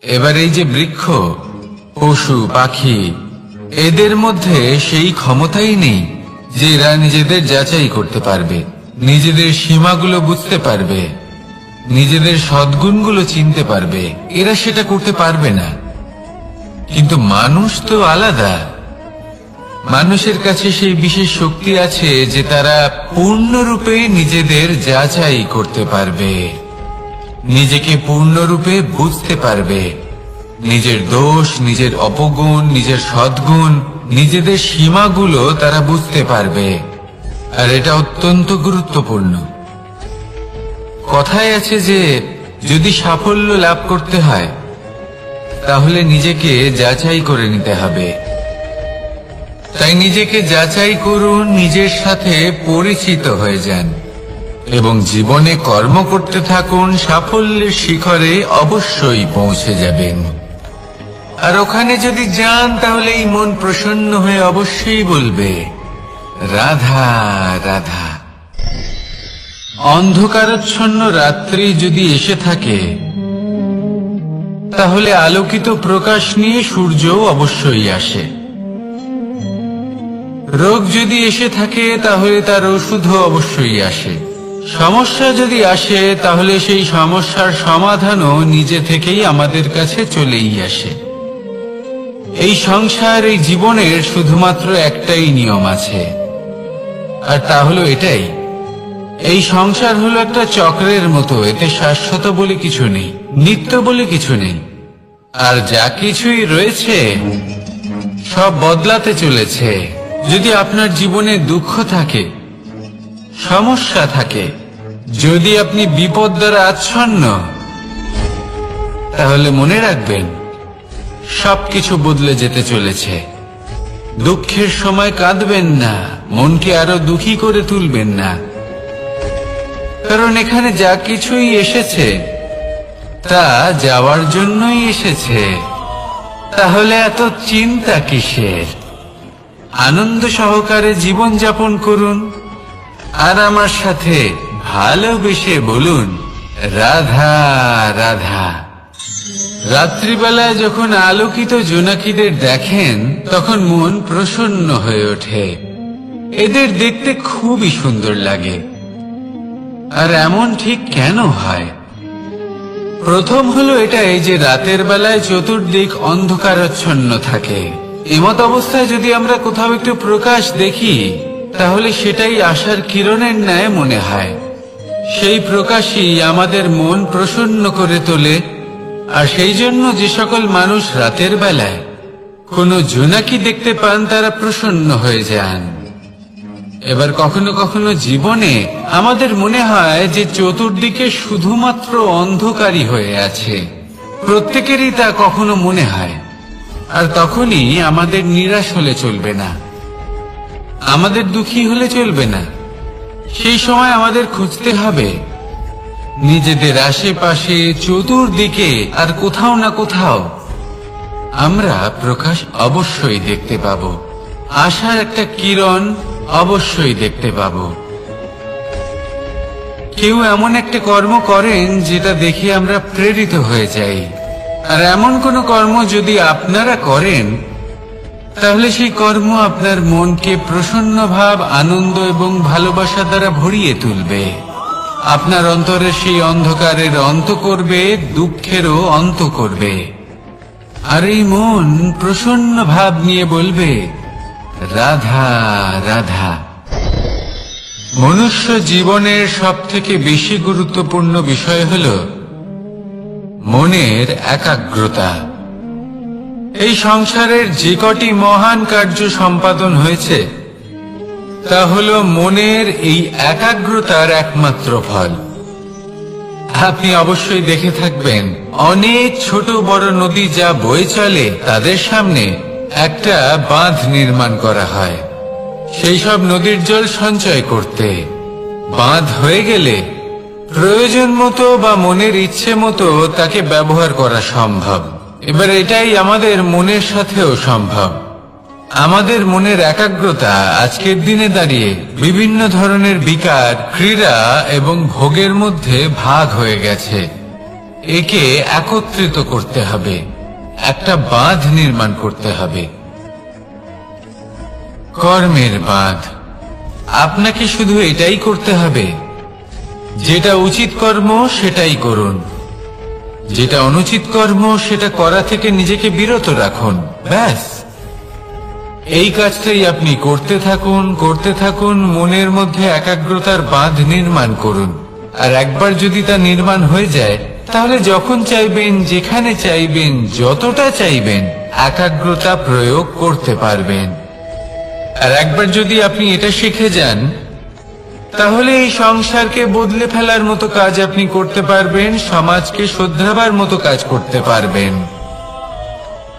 এবার এই যে বৃক্ষ, পশু, পাখি, এদের মধ্যে সেই ক্ষমতাই নেই যে এরা নিজেদের যাচাই করতে পারবে, নিজেদের সীমাগুলো বুঝতে পারবে, নিজেদের সদ্গুণগুলো চিনতে পারবে। এরা সেটা করতে পারবে না। কিন্তু মানুষ তো আলাদা। মানুষের কাছে সেই বিশেষ শক্তি আছে যে তারা পূর্ণরূপে নিজেদের যাচাই করতে পারবে, নিজেকে পূর্ণরূপে বুঝতে পারবে, নিজের দোষ, নিজের অপগুণ, নিজের সদ্গুণ, নিজেদের সীমাগুলো তারা বুঝতে পারবে। আর এটা অত্যন্ত গুরুত্বপূর্ণ। কথায় আছে যে যদি সাফল্য লাভ করতে হয় তাহলে নিজেকে যাচাই করে নিতে হবে। তাই নিজেকে যাচাই করুন, নিজের সাথে পরিচিত হয়ে যান এবং জীবনে কর্ম করতে থাকুন। সাফল্যের শিখরে অবশ্যই পৌঁছে যাবেন। আর ওখানে যদি যান তাহলে এই মন প্রসন্ন হয়ে অবশ্যই বলবে, রাধা রাধা। অন্ধকারাচ্ছন্ন রাত্রি যদি এসে থাকে তাহলে আলোকিত প্রকাশ নিয়ে সূর্যও অবশ্যই আসে। রোগ যদি এসে থাকে তাহলে তার ওষুধও অবশ্যই আসে। সমস্যা যদি আসে তাহলে সেই সমস্যার সমাধানও নিজে থেকেই আমাদের কাছে চলেই আসে। এই সংসার, এই জীবনের শুধুমাত্র একটাই নিয়ম আছে, আর তা হলো এটাই, এই সংসার হলো একটা চক্রের মতো। এতে শাশ্বত বলে কিছু নেই, নিত্য বলে কিছু নেই। আর যা কিছুই রয়েছে সব বদলাতে চলেছে। যদি আপনার জীবনে দুঃখ থাকে, সমস্যা থাকে, যদি আপনি বিপদ দ্বারা আচ্ছন্ন, তাহলে মনে রাখবেন সবকিছু বদলে যেতে চলেছে। দুঃখের সময় কাঁদবেন না, মনকে আরো দুঃখী করে তুলবেন না, কারণ এখানে যা কিছুই এসেছে তা যাওয়ার জন্যই এসেছে। তাহলে এত চিন্তা কিসের? আনন্দ সহকারে জীবন যাপন করুন আর আমার সাথে ভালোবেসে বলুন, রাধা রাধা। রাত্রিবেলায় যখন আলোকিত জোনাকিদের দেখেন তখন মন প্রসন্ন হয়ে ওঠে। এদের দেখতে খুবই সুন্দর লাগে। আর এমন ঠিক কেন হয়? প্রথম হলো এটাই যে রাতের বেলায় চতুর্দিক অন্ধকারাচ্ছন্ন থাকে। এমত অবস্থায় যদি আমরা কোথাও একটু প্রকাশ দেখি তাহলে সেটাই আশার কিরণের ন্যায় মনে হয়। সেই প্রকাশই আমাদের মন প্রসন্ন করে তোলে। আর সেই জন্য যে সকল মানুষ রাতের বেলায় কোনো জোনাকি দেখতে পান তারা প্রসন্ন হয়ে যান। এবার কখনো কখনো জীবনে আমাদের মনে হয় যে চতুর্দিকে শুধুমাত্র অন্ধকারই হয়ে আছে। প্রত্যেকেরই তা কখনো মনে হয়। আর তখনই আমাদের নিরাশ হলে চলবে না, আমাদের দুঃখী হলে চলবে না। সেই সময় আমাদের খুঁজতে হবে নিজেদের আশেপাশে, চতুর্দিকে আর কোথাও না কোথাও আমরা প্রকাশ অবশ্যই দেখতে পাব। আশার একটা কিরণ অবশ্যই দেখতে পাবো। কেউ এমন একটা কর্ম করেন যেটা দেখে আমরা প্রেরিত হয়ে যাই, আর এমন কোনো কর্ম যদি আপনারা করেন তাহলে সেই কর্ম আপনার মনকে প্রসন্ন ভাব, আনন্দ এবং ভালোবাসা দ্বারা ভরিয়ে তুলবে। আপনার অন্তরের সেই অন্ধকারের অন্ত করবে, দুঃখেরও অন্ত করবে। আর এই মন প্রসন্ন ভাব নিয়ে বলবে, রাধা রাধা। মনুষ্য জীবনের সবথেকে বেশি গুরুত্বপূর্ণ বিষয় হল মনের একাগ্রতা। এই সংসারের যে কটি মহান কার্য সম্পাদন হয়েছে তা হল মনের এই একাগ্রতার একমাত্র ফল। আপনি অবশ্যই দেখে থাকবেন, অনেক ছোট বড় নদী যা বয়ে চলে তাদের সামনে একটা বাঁধ নির্মাণ করা হয় সেই সব নদীর জল সঞ্চয় করতে। বাঁধ হয়ে গেলে প্রয়োজন মতো বা মনের ইচ্ছে মতো তাকে ব্যবহার করা সম্ভব। এবার এটাই আমাদের মনের সাথেও সম্ভব। আমাদের মনের একাগ্রতা আজকের দিনে দাঁড়িয়ে বিভিন্ন ধরনের বিকার, ক্রীড়া এবং ভোগের মধ্যে ভাগ হয়ে গেছে। একে একত্রিত করতে হবে, একটা বাঁধ নির্মাণ করতে হবে, কর্মের বাঁধ। আপনাকে শুধু এটাই করতে হবে, যেটা উচিত কর্ম সেটাই করুন, যেটা অনুচিত কর্ম সেটা করা থেকে নিজেকে বিরত রাখুন। ব্যাস, এই কাজটাই আপনি করতে থাকুন, করতে থাকুন। মনের মধ্যে একাগ্রতার বাঁধ নির্মাণ করুন। আর একবার যদি তা নির্মাণ হয়ে যায় তাহলে যখন চাইবেন, যেখানে চাইবেন, যতটা চাইবেন একাগ্রতা প্রয়োগ করতে পারবেন। আর একবার যদি আপনি এটা শিখে যান তাহলে এই সংসারকে বদলে ফেলার মতো কাজ আপনি করতে পারবেন, সমাজকে শোধরাবার মতো কাজ করতে পারবেন।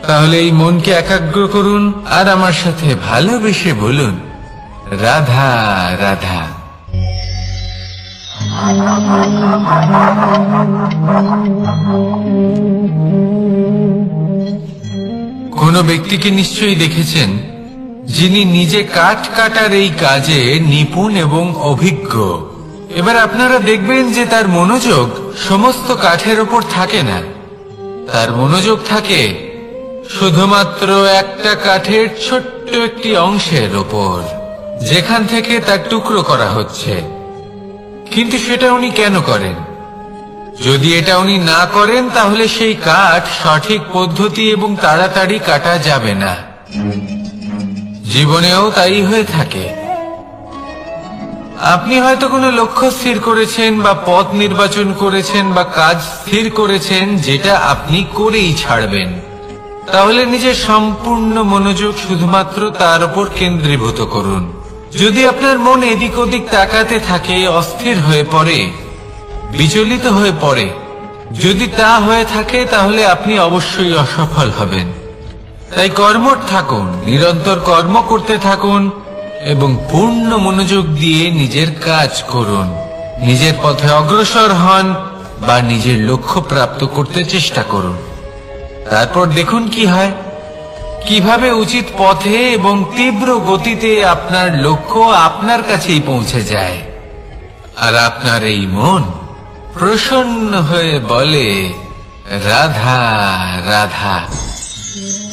তাহলে এই মনকে একাগ্র করুন আর আমার সাথে ভালোবেসে বলুন, রাধা রাধা। কোন ব্যক্তিকে নিশ্চয়ই দেখেছেন যিনি নিজে কাঠ কাটার এই কাজে নিপুণ এবং অভিজ্ঞ। এবার আপনারা দেখবেন যে তার মনোযোগ সমস্ত কাঠের ওপর থাকে না, তার মনোযোগ থাকে শুধুমাত্র একটা কাঠের ছোট্ট একটি অংশের ওপর, যেখান থেকে তার টুকরো করা হচ্ছে। কিন্তু সেটা উনি কেন করেন? যদি এটা উনি না করেন তাহলে সেই কাঠ সঠিক পদ্ধতি এবং তাড়াতাড়ি কাটা যাবে না। জীবনেও তাই হয়ে থাকে। আপনি হয়তো কোনো লক্ষ্য স্থির করেছেন বা পথ নির্বাচন করেছেন বা কাজ স্থির করেছেন যেটা আপনি করেই ছাড়বেন। তাহলে নিজের সম্পূর্ণ মনোযোগ শুধুমাত্র তার উপর কেন্দ্রীভূত করুন। যদি আপনার মন এদিক ওদিক তাকাতে থাকে, অস্থির হয়ে পড়ে, বিচলিত হয়ে পড়ে, যদি তা হয়ে থাকে তাহলে আপনি অবশ্যই অসফল হবেন। তাই কর্মঠ থাকুন, নিরন্তর কর্ম করতে থাকুন এবং পূর্ণ মনোযোগ দিয়ে নিজের কাজ করুন। নিজের পথে অগ্রসর হন বা নিজের লক্ষ্য প্রাপ্ত করতে চেষ্টা করুন। তারপর দেখুন কি হয়, কিভাবে উচিত পথে এবং তীব্র গতিতে আপনার লক্ষ্য আপনার কাছেই পৌঁছে যায়। আর আপনার এই মন প্রসন্ন হয়ে বলে, রাধা রাধা।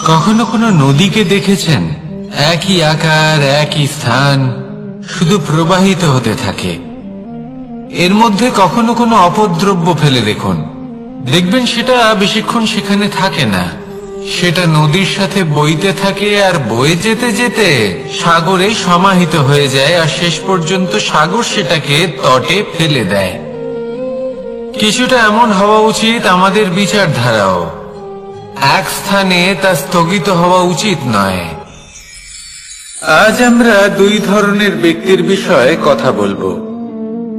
কখনো কোনো নদীকে দেখেছেন? একই আকার, একই স্থান, শুধু প্রবাহিত হতে থাকে। এর মধ্যে কখনো কোনো অপদ্রব্য ফেলে দেখুন, দেখবেন সেটা বেশিক্ষণ সেখানে থাকে না। সেটা নদীর সাথে বইতে থাকে আর বয়ে যেতে যেতে সাগরে সমাহিত হয়ে যায়, আর শেষ পর্যন্ত সাগর সেটাকে তটে ফেলে দেয়। কিছুটা এমন হওয়া উচিত আমাদের বিচারধারাও। এক স্থানে তা স্থগিত হওয়া উচিত নয়। আজ আমরা দুই ধরনের ব্যক্তির বিষয়ে কথা বলবো।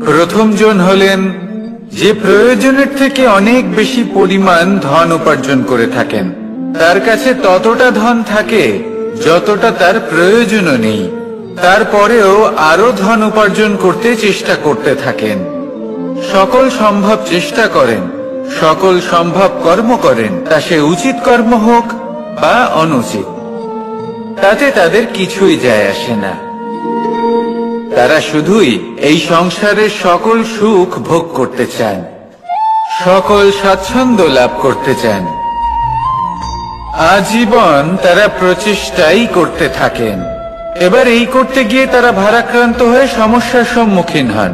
প্রথম জন হলেন যে প্রয়োজনের থেকে অনেক বেশি পরিমাণ ধন উপার্জন করে থাকেন। তার কাছে ততটা ধন থাকে যতটা তার প্রয়োজনও নেই, তারপরেও আরো ধন উপার্জন করতে চেষ্টা করতে থাকেন। সকল সম্ভব চেষ্টা করেন, সকল সম্ভব কর্ম করেন, তা সে উচিত কর্ম হোক বা অনুচিত। তাতে তাদের কিছুই যায় আসে না। তারা শুধুই এই সংসারের সকল সুখ ভোগ করতে চান, সকল স্বাচ্ছন্দ্য লাভ করতে চান। আজীবন তারা প্রচেষ্টাই করতে থাকেন। এবার এই করতে গিয়ে তারা ভারাক্রান্ত হয়ে সমস্যার সম্মুখীন হন।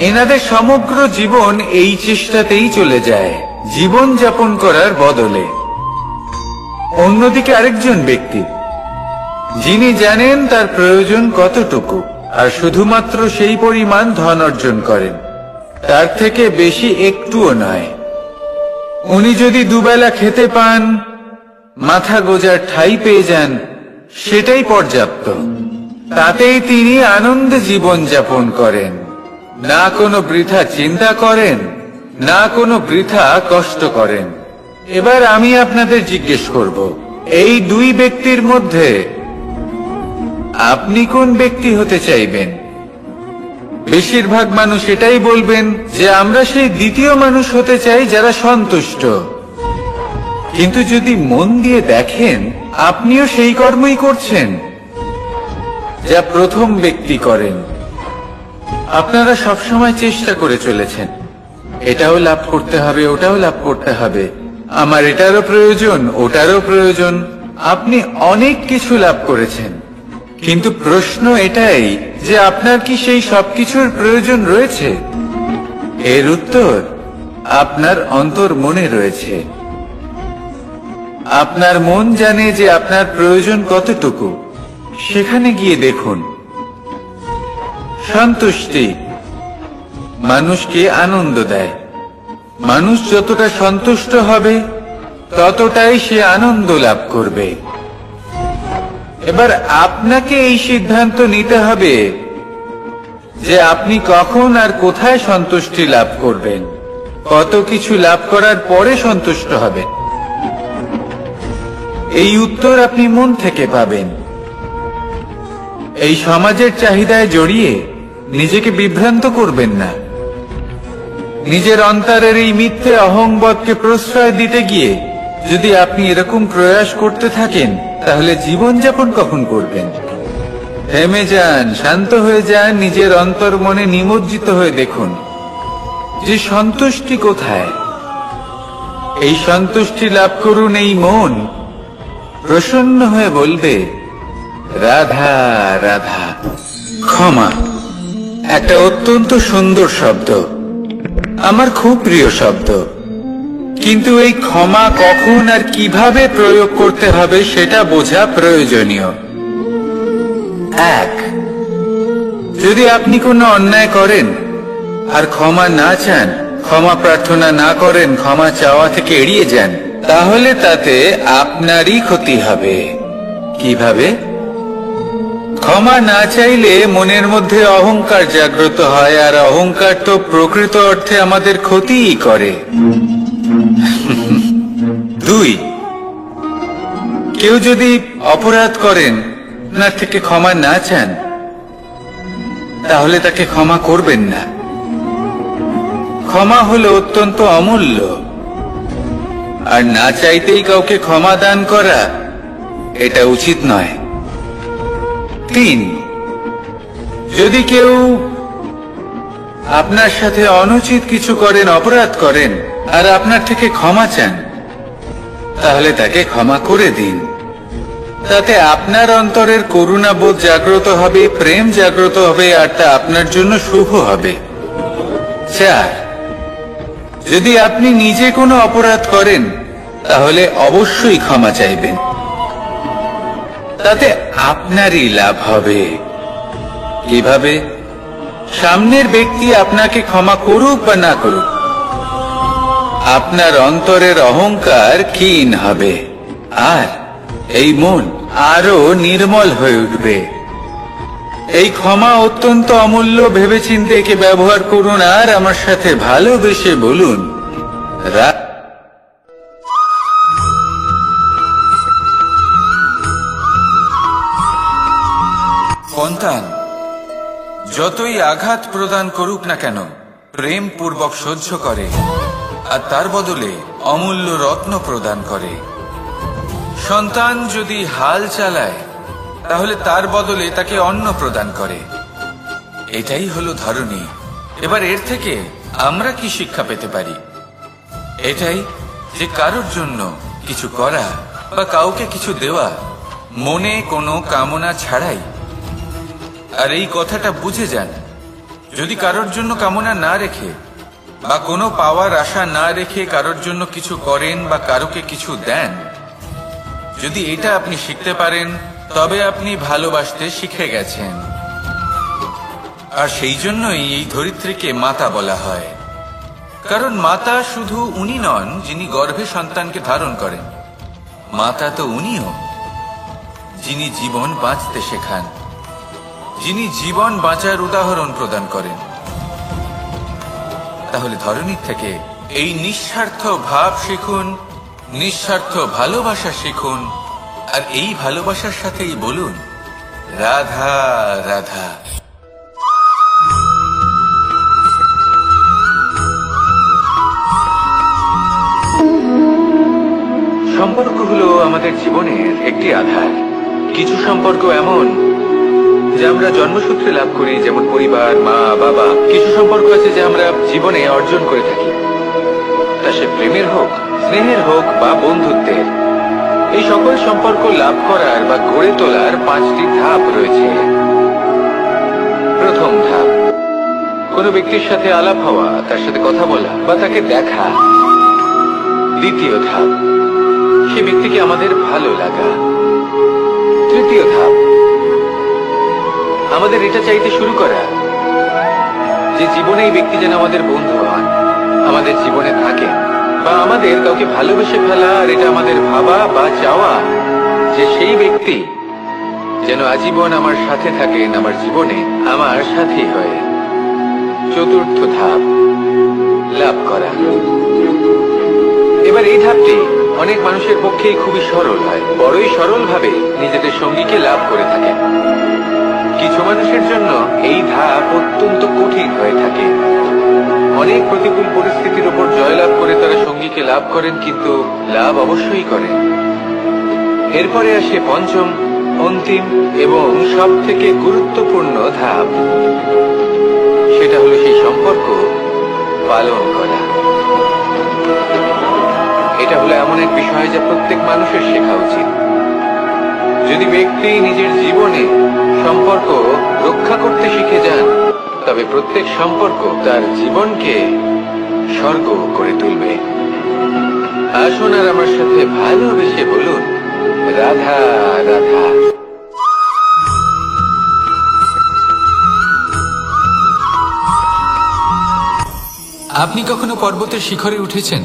এনাদের সমগ্র জীবন এই চেষ্টাতেই চলে যায়, জীবন যাপন করার বদলে। অন্যদিকে আরেকজন ব্যক্তি, যিনি জানেন তার প্রয়োজন কতটুকু, আর শুধুমাত্র সেই পরিমাণ ধন অর্জন করেন, তার থেকে বেশি একটুও নয়। উনি যদি দুবেলা খেতে পান, মাথা গোজার ঠাঁই পেয়ে যান, সেটাই পর্যাপ্ত। তাতেই তিনি আনন্দে জীবন যাপন করেন, না কোনো বৃথা চিন্তা করেন, না কোনো বৃথা কষ্ট করেন। এবার আমি আপনাদের জিজ্ঞেস করব, এই দুই ব্যক্তির মধ্যে আপনি কোন ব্যক্তি হতে চাইবেন? বেশিরভাগ মানুষ এটাই বলবেন যে আমরা সেই দ্বিতীয় মানুষ হতে চাই যারা সন্তুষ্ট। কিন্তু যদি মন দিয়ে দেখেন, আপনিও সেই কর্মই করছেন যা প্রথম ব্যক্তি করেন। আপনারা সবসময় চেষ্টা করে চলেছেন, এটাও লাভ করতে হবে, ওটাও লাভ করতে হবে, আমার এটারও প্রয়োজন, ওটারও প্রয়োজন। আপনি অনেক কিছু লাভ করেছেন, কিন্তু প্রশ্ন এটাই যে আপনার কি সেই সবকিছুর প্রয়োজন রয়েছে? এর উত্তর আপনার অন্তর মনে রয়েছে। আপনার মন জানে যে আপনার প্রয়োজন কতটুকু। সেখানে গিয়ে দেখুন। সন্তুষ্টি মানুষকে আনন্দ দেয়। মানুষ যতটা সন্তুষ্ট হবে, ততটাই সে আনন্দ লাভ করবে। এবার আপনাকে এই সিদ্ধান্ত নিতে হবে যে আপনি কখন আর কোথায় সন্তুষ্টি লাভ করবেন, কত কিছু লাভ করার পরে সন্তুষ্ট হবেন। এই উত্তর আপনি মন থেকে পাবেন। এই সমাজের চাহিদায় জড়িয়ে নিজেকে বিভ্রান্ত করবেন না। নিজের অন্তরের এই মিথ্যে অহংবোধকে প্রশ্রয় দিতে গিয়ে যদি আপনি এরকম প্রয়াস করতে থাকেন, তাহলে জীবনযাপন কখন করবেন? থেমে যান, শান্ত হয়ে যান, নিজের অন্তর মনে নিমজ্জিত হয়ে দেখুন যে সন্তুষ্টি কোথায়। এই সন্তুষ্টি লাভ করুন। এই মন প্রসন্ন হয়ে বলবে, রাধা রাধা। ক্ষমা একটা অত্যন্ত সুন্দর শব্দ, আমার খুব প্রিয় শব্দ। কিন্তু এই ক্ষমা কখন আর কিভাবে প্রয়োগ করতে হবে সেটা বোঝা প্রয়োজনীয়। এক, যদি আপনি কোনো অন্যায় করেন আর ক্ষমা না চান, ক্ষমা প্রার্থনা না করেন, ক্ষমা চাওয়া থেকে এড়িয়ে যান, তাহলে তাতে আপনারই ক্ষতি হবে। কিভাবে? ক্ষমা না চাইলে মনের মধ্যে অহংকার জাগ্রত হয়, আর অহংকার তো প্রকৃত অর্থে আমাদের ক্ষতিই করে। দুই, কেউ যদি অপরাধ করেন, আপনার থেকে ক্ষমা না চান, তাহলে তাকে ক্ষমা করবেন না। ক্ষমা হলো অত্যন্ত অমূল্য, আর না চাইতেই কাউকে ক্ষমা দান করা এটা উচিত নয়। তিন, যদি কেউ আপনার সাথে অনুচিত কিছু করেন, অপরাধ করেন, আর আপনার থেকে ক্ষমা চান, তাহলে তাকে ক্ষমা করে দিন। তাতে আপনার অন্তরের করুণাবোধ জাগ্রত হবে, প্রেম জাগ্রত হবে, আর তা আপনার জন্য শুভ হবে। চার, যদি আপনি নিজে কোনো অপরাধ করেন, তাহলে অবশ্যই ক্ষমা চাইবেন। তাতে আপনারই লাভ হবে। কিভাবে? সামনের ব্যক্তি আপনাকে ক্ষমা করুক বা না করুক, আপনার অন্তরের অহংকার ক্ষীণ হবে, আর এই মন আরো নির্মল হয়ে উঠবে। এই ক্ষমা অত্যন্ত অমূল্য। ভেবেচিন্তে একে ব্যবহার করুন, আর আমার সাথে ভালোবেসে বলুন, সন্তান যতই আঘাত প্রদান করুক না কেন, প্রেম পূর্বক সহ্য করে, আর তার বদলে অমূল্য রত্ন প্রদান করে। সন্তান যদি হাল চালায় তাহলে তার বদলে তাকে অন্ন প্রদান করে। এটাই হলো ধরনী। এবার এর থেকে আমরা কি শিক্ষা পেতে পারি? এটাই যে কারোর জন্য কিছু করা বা কাউকে কিছু দেওয়া মনে কোনো কামনা ছাড়াই। আর এই কথাটা বুঝে যান, যদি কারোর জন্য কামনা না রেখে বা কোনো পাওয়ার আশা না রেখে কারোর জন্য কিছু করেন বা কারোকে কিছু দেন, যদি এটা আপনি শিখতে পারেন তবে আপনি ভালোবাসতে শিখে গেছেন। আর সেই জন্যই এই ধরিত্রীকে মাতা বলা হয়। কারণ মাতা শুধু উনি নন যিনি গর্ভে সন্তানকে ধারণ করেন, মাতা তো উনিও যিনি জীবন বাঁচতে শেখান, যিনি জীবন বাঁচার উদাহরণ প্রদান করেন। তাহলে ধরনীর থেকে এই নিঃস্বার্থ ভাব শিখুন, নিঃস্বার্থ ভালোবাসা শিখুন, আর এই ভালোবাসার সাথেই বলুন রাধা রাধা। সম্পর্ক হলো আমাদের জীবনের একটি আধার। কিছু সম্পর্ক এমন যা আমরা জন্মসূত্রে লাভ করি, যেমন পরিবার, মা বাবা। কিছু সম্পর্ক আছে যা আমরা জীবনে অর্জন করে থাকি, তা সে প্রেমের হোক, স্নেহের হোক বা বন্ধুত্বের। এই সকল সম্পর্ক লাভ করার বা গড়ে তোলার 5টি ধাপ রয়েছে। প্রথম ধাপ, কোনো ব্যক্তির সাথে আলাপ হওয়া, তার সাথে কথা বলা বা তাকে দেখা। দ্বিতীয় ধাপ, সে ব্যক্তিকে আমাদের ভালো লাগা। তৃতীয় ধাপ, আমাদের এটা চাইতে শুরু করা যে জীবনে এই ব্যক্তি যেন আমাদের বন্ধু হন, আমাদের জীবনে থাকে, বা আমাদের কাউকে ভালোবেসে ফেলা। আর এটা আমাদের ভাবা বা চাওয়া যে সেই ব্যক্তি যেন আজীবন আমার সাথে থাকেন, আমার জীবনে আমার সাথী হয়ে। চতুর্থ ধাপ, লাভ করা। এবার এই ধাপটি অনেক মানুষের পক্ষেই খুবই সরল হয়, বড়ই সরল ভাবে নিজেদের সঙ্গীকে লাভ করে থাকেন। কিছু মানুষের জন্য এই ধাপ অত্যন্ত কঠিন হয়ে থাকে। অনেক প্রতিকূল পরিস্থিতির উপর জয়লাভ করে তারা সঙ্গীকে লাভ করেন, কিন্তু লাভ অবশ্যই করেন। এরপরে আসে পঞ্চম, অন্তিম এবং সব থেকে গুরুত্বপূর্ণ ধাপ। সেটা হলো সেই সম্পর্ক পালন করা। এটা হলো এমন এক বিষয় যা প্রত্যেক মানুষের শেখা উচিত। যদি ব্যক্তি নিজের জীবনে সম্পর্ক রক্ষা করতে শিখে যান, তবে প্রত্যেক সম্পর্ক তার জীবনকে স্বর্গ করে তুলবে। আসুন আর আমার সাথে ভালোবেসে বলুন রাধা রাধা। আপনি কখনো পর্বতের শিখরে উঠেছেন?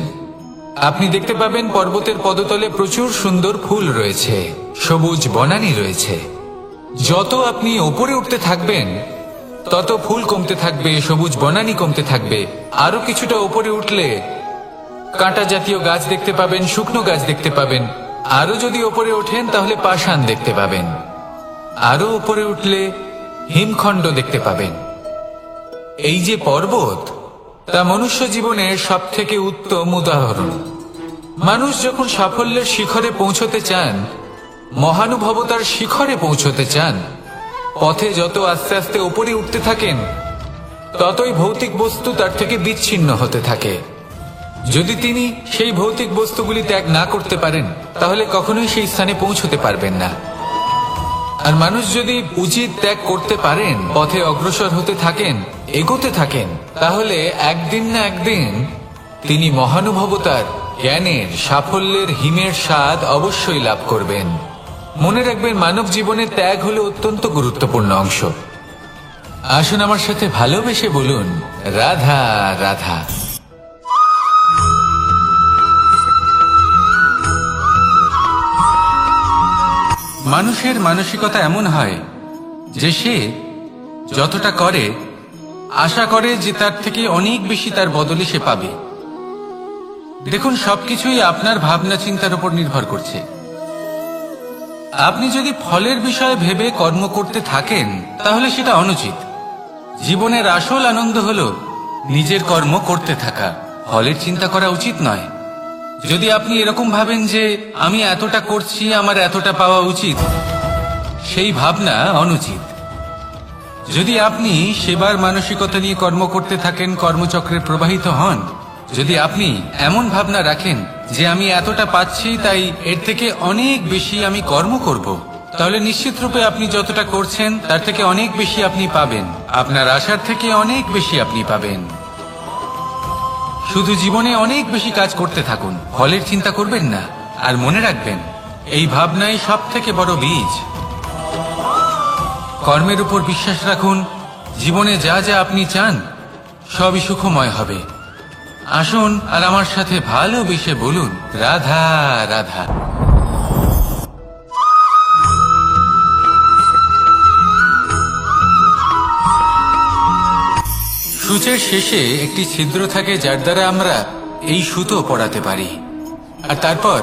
আপনি দেখতে পাবেন পর্বতের পদতলে প্রচুর সুন্দর ফুল রয়েছে, সবুজ বনানী রয়েছে। যত আপনি উপরে উঠতে থাকবেন তত ফুল কমতে থাকবে, সবুজ বনানী কমতে থাকবে। আরো কিছুটা উপরে উঠলে কাঁটা জাতীয় গাছ দেখতে পাবেন, শুকনো গাছ দেখতে পাবেন। আরো যদি উপরে ওঠেন তাহলে পাষাণ দেখতে পাবেন। আরো উপরে উঠলে হিমখণ্ড দেখতে পাবেন। এই যে পর্বত, তা মনুষ্য জীবনের সব থেকে উত্তম উদাহরণ। মানুষ যখন সাফল্যের শিখরে পৌঁছতে চান, মহানুভবতার শিখরে পৌঁছতে চান, পথে যত আস্তে আস্তে উপরে উঠতে থাকেন ততই ভৌতিক বস্তু তার থেকে বিচ্ছিন্ন হতে থাকে। যদি তিনি সেই ভৌতিক বস্তুগুলি ত্যাগ না করতে পারেন তাহলে কখনোই সেই স্থানে পৌঁছতে পারবেন না। আর মানুষ যদি উচিত ত্যাগ করতে পারেন, পথে অগ্রসর হতে থাকেন, এগোতে থাকেন, তাহলে একদিন না একদিন তিনি মহানুভবতার, জ্ঞানের, সাফল্যের হিমের স্বাদ অবশ্যই লাভ করবেন। মনে রাখবেন, মানব জীবনে ত্যাগ হলো অত্যন্ত গুরুত্বপূর্ণ অংশ। আসুন আমার সাথে ভালোবেসে বলুন রাধা রাধা। মানুষের মানসিকতা এমন হয় যে সে যতটা করে আশা করে যে তার থেকে অনেক বেশি তার বদলে সে পাবে। দেখুন, সবকিছুই আপনার ভাবনা চিন্তার উপর নির্ভর করছে। আপনি যদি ফলের বিষয়ে ভেবে কর্ম করতে থাকেন তাহলে সেটা অনুচিত। জীবনের আসল আনন্দ হলো নিজের কর্ম করতে থাকা, ফলের চিন্তা করা উচিত নয়। যদি আপনি এরকম ভাবেন যে আমি এতটা করছি, আমার এতটা পাওয়া উচিত, সেই ভাবনা অনুচিত। যদি আপনি সেবার মানসিকতা নিয়ে কর্ম করতে থাকেন, কর্মচক্রে প্রবাহিত হন, যদি আপনি এমন ভাবনা রাখেন যে আমি এতটা পাচ্ছি, তাই এর থেকে অনেক বেশি আমি কর্ম করব, তাহলে নিশ্চিত রূপে আপনি যতটা করছেন তার থেকে অনেক বেশি আপনি পাবেন। আপনার আশার থেকে অনেক বেশি আপনি পাবেন। শুধু জীবনে অনেক বেশি কাজ করতে থাকুন, ফলের চিন্তা করবেন না। আর মনে রাখবেন, এই ভাবনাই সব থেকে বড় বীজ। কর্মের উপর বিশ্বাস রাখুন। জীবনে যা যা আপনি চান সবই সুখময় হবে। আসুন আর আমার সাথে ভালোবেসে বলুন, রাধা রাধা। সূচের শেষে একটি ছিদ্র থাকে, যার দ্বারা আমরা এই সুতো পরাতে পারি। আর তারপর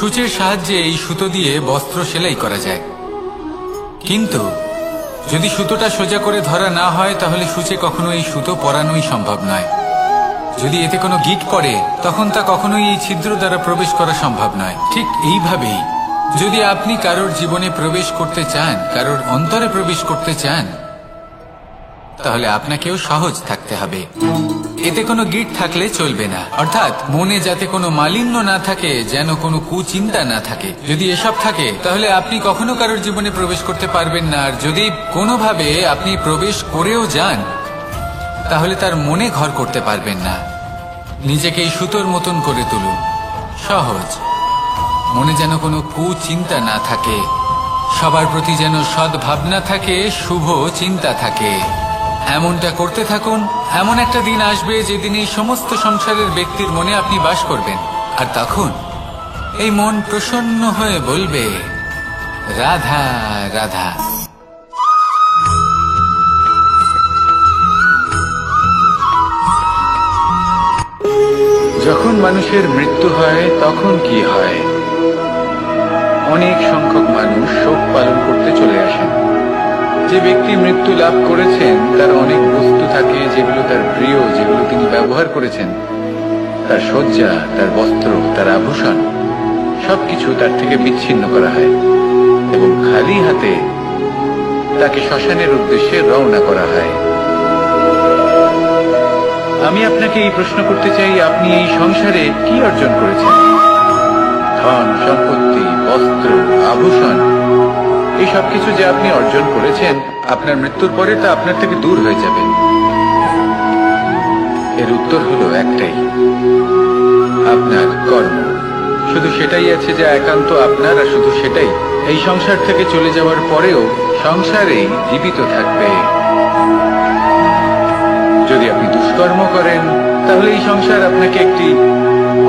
সূচের সাহায্যে এই সুতো দিয়ে বস্ত্র সেলাই করা যায়। কিন্তু যদি সুতোটা সোজা করে ধরা না হয়, তাহলে সূচে কখনো এই সুতো পরানোই সম্ভব নয়। যদি এতে কোনো গিঁট পড়ে, তখন তা কখনোই এই ছিদ্র দ্বারা প্রবেশ করা সম্ভব নয়। ঠিক এইভাবেই যদি আপনি কারোর জীবনে প্রবেশ করতে চান, কারোর অন্তরে প্রবেশ করতে চান, তাহলে আপনাকেও সহজ থাকতে হবে। এতে কোনো গিঁট থাকলে চলবে না, অর্থাৎ মনে যাতে কোনো মালিন্য না থাকে, যেন কোনো কুচিন্তা না থাকে। যদি এসব থাকে, তাহলে আপনি কখনো কারোর জীবনে প্রবেশ করতে পারবেন না। আর যদি কোনোভাবে আপনি প্রবেশ করেও যান, তাহলে তার মনে ঘর করতে পারবেন না। নিজেকে এই সুতোর মতন করে তুলুন, সহজ। মনে যেন কোনো কুচিন্তা না থাকে, সবার প্রতি যেন সদ্ভাবনা থাকে, শুভ চিন্তা থাকে। এমনটা করতে থাকুন। এমন একটা দিন আসবে যেদিন এই সমস্ত সংসারের ব্যক্তির মনে আপনি বাস করবেন। আর তখন এই মন প্রসন্ন হয়ে বলবে, রাধা রাধা। যখন মানুষের মৃত্যু হয়, তখন কি হয়? অনেক সংখ্যক মানুষ শোক পালন করতে চলে আসেন। যে ব্যক্তি মৃত্যু লাভ করেছেন, তার অনেক বস্তু থাকে যেগুলো তার প্রিয়, যেগুলো তিনি ব্যবহার করেছেন। তার শয্যা, তার বস্ত্র, তার আভূষণ, সবকিছু তার থেকে বিচ্ছিন্ন করা হয় এবং খালি হাতে তাকে শ্মশানের উদ্দেশ্যে রওনা করা হয়। আমি আপনাকে এই প্রশ্ন করতে চাই, আপনি এই সংসারে কি অর্জন করেছেন? ধন সম্পত্তি, বস্ত্র, আভূষণ, এই সবকিছু যে আপনি অর্জন করেছেন, আপনার মৃত্যুর পরে তা আপনার থেকে দূর হয়ে যাবে। এর উত্তর হলো একটাই, আপনার কর্ম। শুধু সেটাই আছে যা একান্ত আপনার, আর শুধু সেটাই এই সংসার থেকে চলে যাওয়ার পরেও সংসারেই জীবিত থাকবে। যদি আপনি দুষ্কর্ম করেন, তাহলে এই সংসার আপনাকে একটি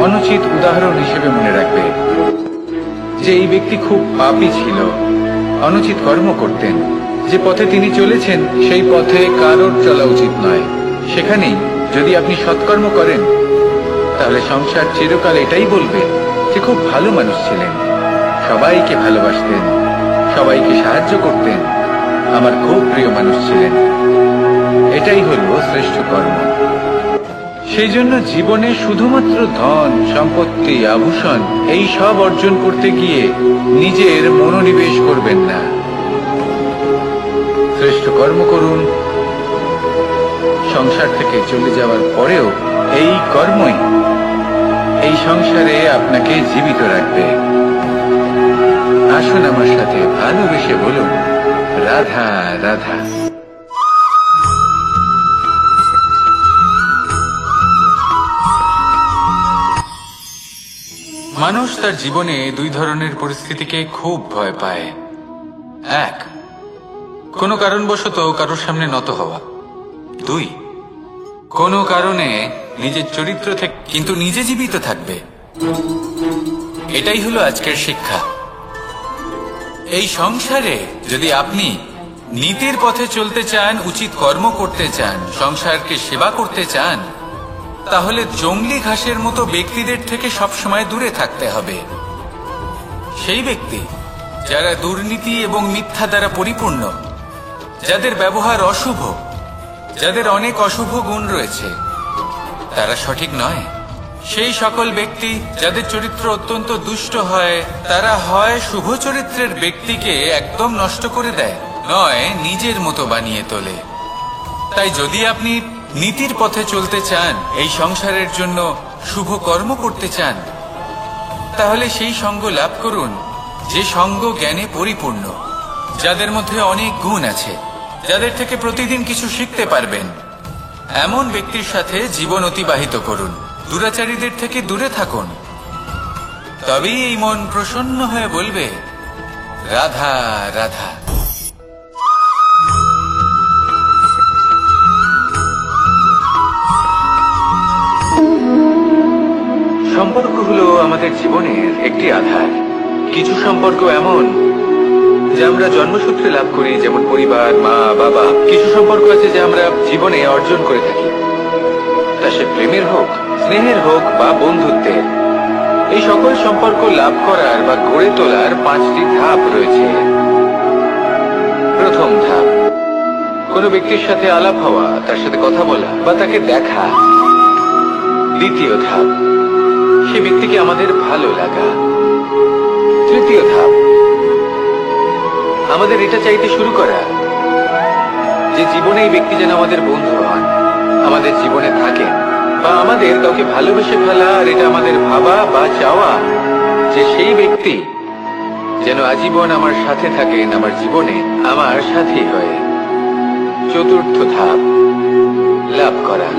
অনুচিত উদাহরণ হিসেবে মনে রাখবে যে এই ব্যক্তি খুব পাপী ছিল, অনুচিত কর্ম করতেন। যে পথে তিনি চলেছেন, সেই পথে কারোর চলা উচিত নয়। সেখানেই যদি আপনি সৎকর্ম করেন, তাহলে সংসার চিরকাল এটাই বলবে যে খুব ভালো মানুষ ছিলেন, সবাইকে ভালোবাসতেন, সবাইকে সাহায্য করতেন, আমার খুব প্রিয় মানুষ ছিলেন। এটাই হলো শ্রেষ্ঠ কর্ম। সেই জন্য জীবনে শুধুমাত্র ধন সম্পত্তি, আভূষণ, এই সব অর্জন করতে গিয়ে নিজের মনোনিবেশ করবেন না। শ্রেষ্ঠ কর্ম করুন। সংসার থেকে চলে যাওয়ার পরেও এই কর্মই এই সংসারে আপনাকে জীবিত রাখবে। আসুন আমার সাথে ভালোবেসে বলুন, রাধা রাধা। মানুষ তার জীবনে দুই ধরনের পরিস্থিতিকে খুব ভয় পায়। এক, কোনো কারণবশত কারোর সামনে নত হওয়া। দুই, কোনো কারণে নিজের চরিত্র থেকে কিন্তু নিজে জীবিত থাকবে। এটাই হলো আজকের শিক্ষা। এই সংসারে যদি আপনি নীতির পথে চলতে চান, উচিত কর্ম করতে চান, সংসারকে সেবা করতে চান, তাহলে জংলি ঘাসের মতো ব্যক্তিদের থেকে সবসময় দূরে থাকতে হবে। সেই ব্যক্তি যারা দুর্নীতি এবং মিথ্যা দ্বারা পরিপূর্ণ, যাদের ব্যবহার অশুভ, যাদের অনেক অশুভ গুণ রয়েছে, তারা সঠিক নয়। সেই সকল ব্যক্তি যাদের চরিত্র অত্যন্ত দুষ্ট হয়, তারা হয় শুভ চরিত্রের ব্যক্তিকে একদম নষ্ট করে দেয়, নয় নিজের মতো বানিয়ে তোলে। তাই যদি আপনি নীতির পথে চলতে চান, এই সংসারের জন্য শুভ কর্ম করতে চান, তাহলে সেই সঙ্গ লাভ করুন যে সঙ্গ জ্ঞানে পরিপূর্ণ, যাদের মধ্যে অনেক গুণ আছে, যাদের থেকে প্রতিদিন কিছু শিখতে পারবেন। এমন ব্যক্তির সাথে জীবন অতিবাহিত করুন, দুরাচারীদের থেকে দূরে থাকুন। তবেই এই মন প্রসন্ন হয়ে বলবে, রাধা রাধা। সম্পর্ক হলো আমাদের জীবনের একটি আধার। কিছু সম্পর্ক এমন যা আমরা জন্মসূত্রে লাভ করি, যেমন পরিবার, মা, বাবা। কিছু সম্পর্ক আছে যা আমরা জীবনে অর্জন করে থাকি, তা সে প্রেমের হোক, স্নেহের হোক বা বন্ধুত্বের। এই সকল সম্পর্ক লাভ করার বা গড়ে তোলার 5টি ধাপ রয়েছে। প্রথম ধাপ, কোনো ব্যক্তির সাথে আলাপ হওয়া, তার সাথে কথা বলা বা তাকে দেখা। দ্বিতীয় ধাপ, সে ব্যক্তিকে আমাদের ভালো লাগা। তৃতীয় ধাপ, আমাদের এটা চাইতে শুরু করা যে জীবনে এই ব্যক্তি যেন আমাদের বন্ধু হন, আমাদের জীবনে থাকেন, বা আমাদের কাউকে ভালোবেসে ফেলা। আর এটা আমাদের ভাবা বা চাওয়া যে সেই ব্যক্তি যেন আজীবন আমার সাথে থাকেন, আমার জীবনে আমার সাথী হয়ে। চতুর্থ ধাপ, লাভ করা।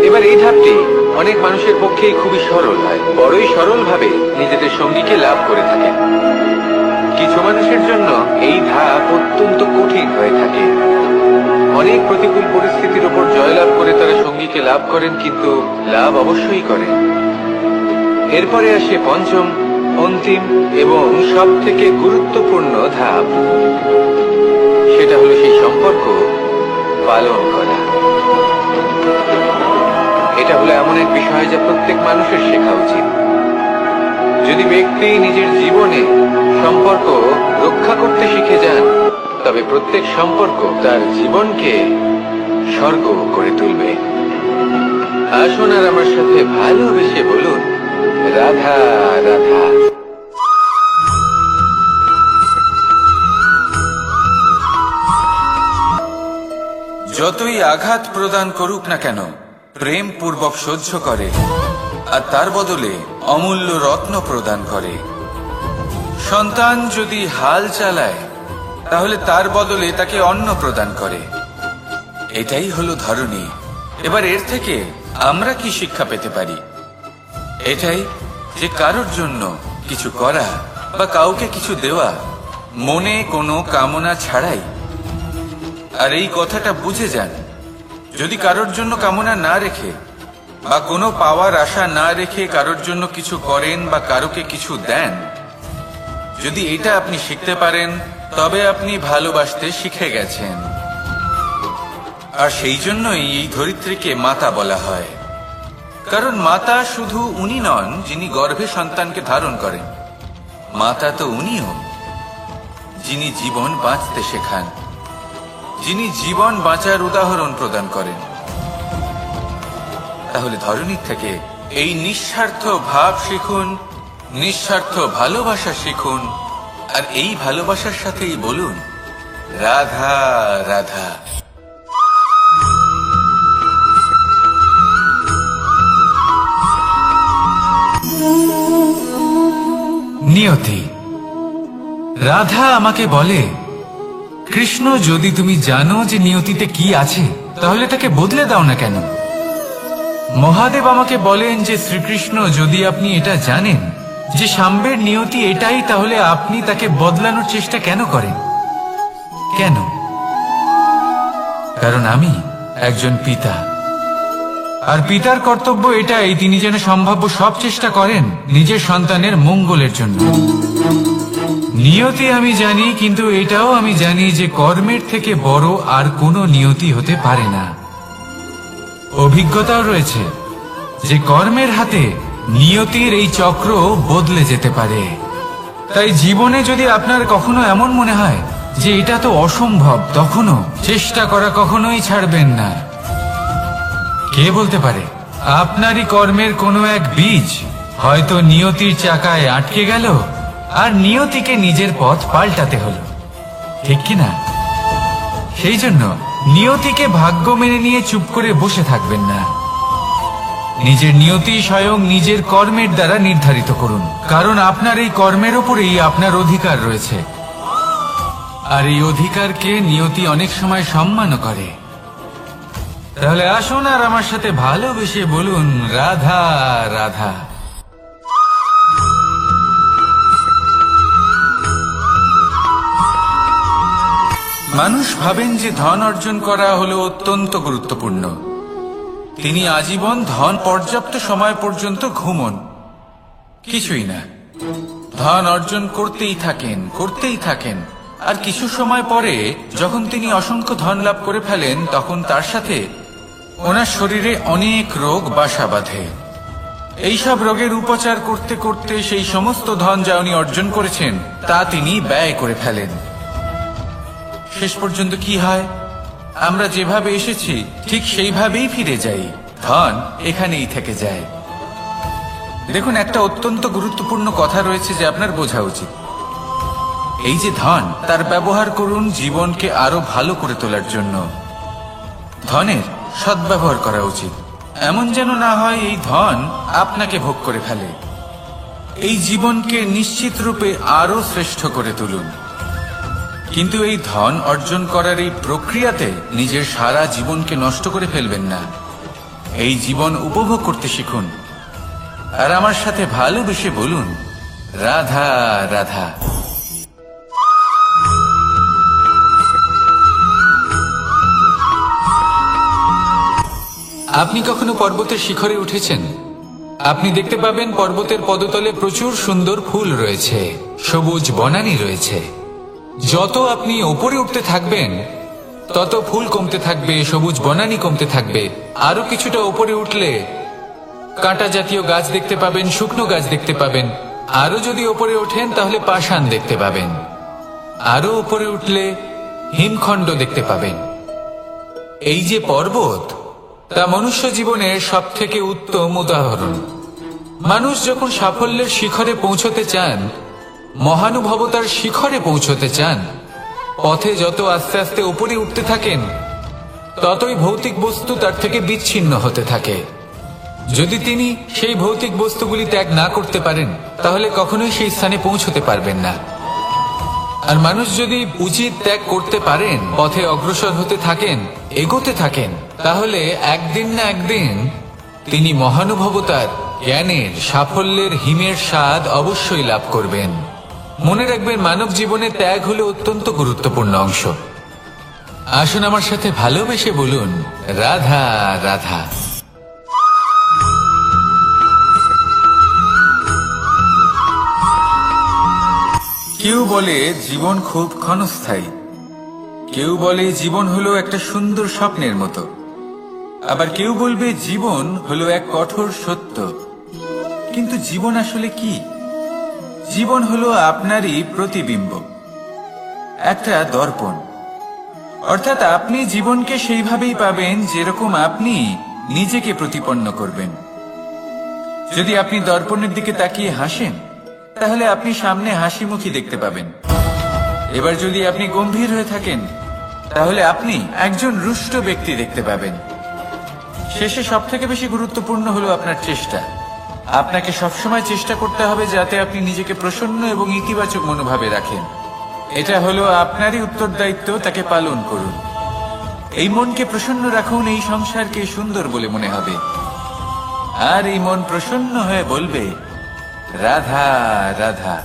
এবার এই ধাপটি অনেক মানুষের পক্ষেই খুবই সরল হয়, বড়ই সরল ভাবে নিজেদের সঙ্গীকে লাভ করে থাকেন। কিছু মানুষের জন্য এই ধাপ অত্যন্ত কঠিন হয়ে থাকে। অনেক প্রতিকূল পরিস্থিতির উপর জয়লাভ করে তারা সঙ্গীকে লাভ করেন, কিন্তু লাভ অবশ্যই করেন। এরপরে আসে পঞ্চম, অন্তিম এবং সব থেকে গুরুত্বপূর্ণ ধাপ। সেটা হলো সেই সম্পর্ক পালন করা। এটা হলো এমন এক বিষয় যা প্রত্যেক মানুষের শেখা উচিত। যদি ব্যক্তি নিজের জীবনে সম্পর্ক রক্ষা করতে শিখে যান, তবে প্রত্যেক সম্পর্ক তার জীবনকে স্বর্গ করে তুলবে। আসুন আর আমার সাথে ভালোবেসে বলুন, রাধা রাধা। যতই আঘাত প্রদান করুক না কেন, প্রেম পূর্বক সহ্য করে, আর তার বদলে অমূল্য রত্ন প্রদান করে। সন্তান যদি হাল চালায়, তাহলে তার বদলে তাকে অন্ন প্রদান করে। এটাই হলো ধরনী। এবার এর থেকে আমরা কি শিক্ষা পেতে পারি? এটাই যে কারোর জন্য কিছু করা বা কাউকে কিছু দেওয়া মনে কোনো কামনা ছাড়াই। আর এই কথাটা বুঝে যান, যদি কারোর জন্য কামনা না রেখে বা কোনো পাওয়ার আশা না রেখে কারোর জন্য কিছু করেন বা কারোকে কিছু দেন, যদি এটা আপনি শিখতে পারেন, তবে আপনি ভালোবাসতে শিখে গেছেন। আর সেই জন্যই এই ধরিত্রীকে মাতা বলা হয়। কারণ মাতা শুধু উনি নন যিনি গর্ভে সন্তানকে ধারণ করেন, মাতা তো উনিও যিনি জীবন বাঁচতে শেখান, যিনি জীবন বাঁচার উদাহরণ প্রদান করেন। তাহলে ধরনীর থেকে এই নিঃস্বার্থ ভাব শিখুন, নিঃস্বার্থ ভালোবাসা শিখুন, আর এই ভালোবাসার সাথেই বলুন, রাধা রাধা। নিয়তি। রাধা আমাকে বলে, কৃষ্ণ, যদি তুমি জানো যে নিয়তিতে কি আছে, তাহলে তাকে বদলে দাও না কেন? মহাদেব আমাকে বলেন যে শ্রীকৃষ্ণ, যদি আপনি এটা জানেন যে সাম্বের নিয়তি এটাই, তাহলে আপনি তাকে বদলানোর চেষ্টা কেন করেন? কেন? কারণ আমি একজন পিতা, আর পিতার কর্তব্য এটাই, তিনি যেন সম্ভাব্য সব চেষ্টা করেন নিজের সন্তানের মঙ্গলের জন্য। নিয়তি আমি জানি, কিন্তু এটাও আমি জানি যে কর্মের থেকে বড় আর কোনো নিয়তি হতে পারে না। অভিজ্ঞতাও রয়েছে যে কর্মের হাতে নিয়তির এই চক্র বদলে যেতে পারে। তাই জীবনে যদি আপনার কখনো এমন মনে হয় যে এটা তো অসম্ভব, তখনও চেষ্টা করা কখনোই ছাড়বেন না। কে বলতে পারে আপনারই কর্মের কোনো এক বীজ হয়তো নিয়তির চাকায় আটকে গেল, আর নিয়তিকে নিজের পথ পাল্টাতে হলো, ঠিক কিনা? সেই জন্য নিয়তিকে ভাগ্য মেনে নিয়ে চুপ করে বসে থাকবেন না। নিজের নিয়তি স্বয়ং নিজের কর্মের দ্বারা নির্ধারিত করুন, কারণ আপনার এই কর্মের উপরেই আপনার অধিকার রয়েছে। আর এই অধিকারকে নিয়তি অনেক সময় সম্মানও করে। তাহলে আসুন আর আমার সাথে ভালোবেসে বলুন, রাধা রাধা। মানুষ ভাবেন যে ধন অর্জন করা হলো অত্যন্ত গুরুত্বপূর্ণ। তিনি আজীবন ধন পর্যাপ্ত সময় পর্যন্ত ঘুমন, কিছুই না। ধন অর্জন করতেই থাকেন, আর কিছু সময় পরে যখন তিনি অসংখ্য ধন লাভ করে ফেলেন, তখন তার সাথে ওনার শরীরে অনেক রোগ বাসা বাঁধে। এইসব রোগের উপচার করতে করতে সেই সমস্ত ধন যা উনি অর্জন করেছেন তা তিনি ব্যয় করে ফেলেন। শেষ পর্যন্ত কি হয়? আমরা যেভাবে এসেছি ঠিক সেইভাবেই ফিরে যাই, ধন এখানেই থেকে যায়। দেখুন, একটা অত্যন্ত গুরুত্বপূর্ণ কথা রয়েছে যে আপনার বোঝা উচিত। এই যে ধন, তার ব্যবহার করুন জীবনকে আরো ভালো করে তোলার জন্য। ধনের সদ্ব্যবহার করা উচিত, এমন যেন না হয় এই ধন আপনাকে ভোগ করে ফেলে। এই জীবনকে নিশ্চিত রূপে আরো শ্রেষ্ঠ করে তুলুন। কিন্তু এই ধন অর্জন করার এই প্রক্রিয়াতে নিজের সারা জীবনকে নষ্ট করে ফেলবেন না। এই জীবন উপভোগ করতে শিখুন, আর আমার সাথে ভালোবেসে বলুন, রাধা রাধা। আপনি কখনো পর্বতের শিখরে উঠেছেন? আপনি দেখতে পাবেন পর্বতের পদতলে প্রচুর সুন্দর ফুল রয়েছে, সবুজ বনানী রয়েছে। যত আপনি ওপরে উঠতে থাকবেন তত ফুল কমতে থাকবে, সবুজ বনানী কমতে থাকবে। আরো কিছুটা ওপরে উঠলে কাঁটা জাতীয় গাছ দেখতে পাবেন, শুকনো গাছ দেখতে পাবেন। আরো যদি ওপরে ওঠেন তাহলে পাষাণ দেখতে পাবেন। আরো উপরে উঠলে হিমখণ্ড দেখতে পাবেন। এই যে পর্বত, তা মনুষ্য জীবনের সব থেকে উত্তম উদাহরণ। মানুষ যখন সাফল্যের শিখরে পৌঁছতে চান, মহানুভবতার শিখরে পৌঁছতে চান, পথে যত আস্তে আস্তে উপরে উঠতে থাকেন ততই ভৌতিক বস্তু তার থেকে বিচ্ছিন্ন হতে থাকে। যদি তিনি সেই ভৌতিক বস্তুগুলি ত্যাগ না করতে পারেন তাহলে কখনোই সেই স্থানে পৌঁছতে পারবেন না। আর মানুষ যদি উচিত ত্যাগ করতে পারেন, পথে অগ্রসর হতে থাকেন, এগোতে থাকেন, তাহলে একদিন না একদিন তিনি মহানুভবতার, জ্ঞানের, সাফল্যের হিমের স্বাদ অবশ্যই লাভ করবেন। মনে রাখবেন, মানব জীবনে ত্যাগ হলো অত্যন্ত গুরুত্বপূর্ণ অংশ। আসুন আমার সাথে ভালোবেসে বলুন, রাধা রাধা। কেউ বলে জীবন খুব ক্ষণস্থায়ী, কেউ বলে জীবন হলো একটা সুন্দর স্বপ্নের মতো, আবার কেউ বলবে জীবন হলো এক কঠোর সত্য। কিন্তু জীবন আসলে কি? জীবন হলো আপনারই প্রতিবিম্ব, একটা দর্পণ। অর্থাৎ আপনি জীবনকে সেইভাবেই পাবেন যেরকম আপনি নিজেকে প্রতিপন্ন করবেন। যদি আপনি দর্পণের দিকে তাকিয়ে হাসেন, তাহলে আপনি সামনে হাসি মুখী দেখতে পাবেন। এবার যদি আপনি গম্ভীর হয়ে থাকেন, তাহলে আপনি একজন রুষ্ট ব্যক্তি দেখতে পাবেন। শেষে সবথেকে বেশি গুরুত্বপূর্ণ হলো আপনার চেষ্টা। আপনাকে সবসময় চেষ্টা করতে হবে যাতে আপনি নিজেকে প্রসন্ন এবং ইতিবাচক মনোভাবে রাখেন। এটা হলো আপনারই উত্তরদায়িত্ব, তাকে পালন করুন। এই মনকে প্রসন্ন রাখুন, এই সংসারকে সুন্দর বলে মনে হবে। আর এই মন প্রসন্ন হয়ে বলবে, রাধা রাধা।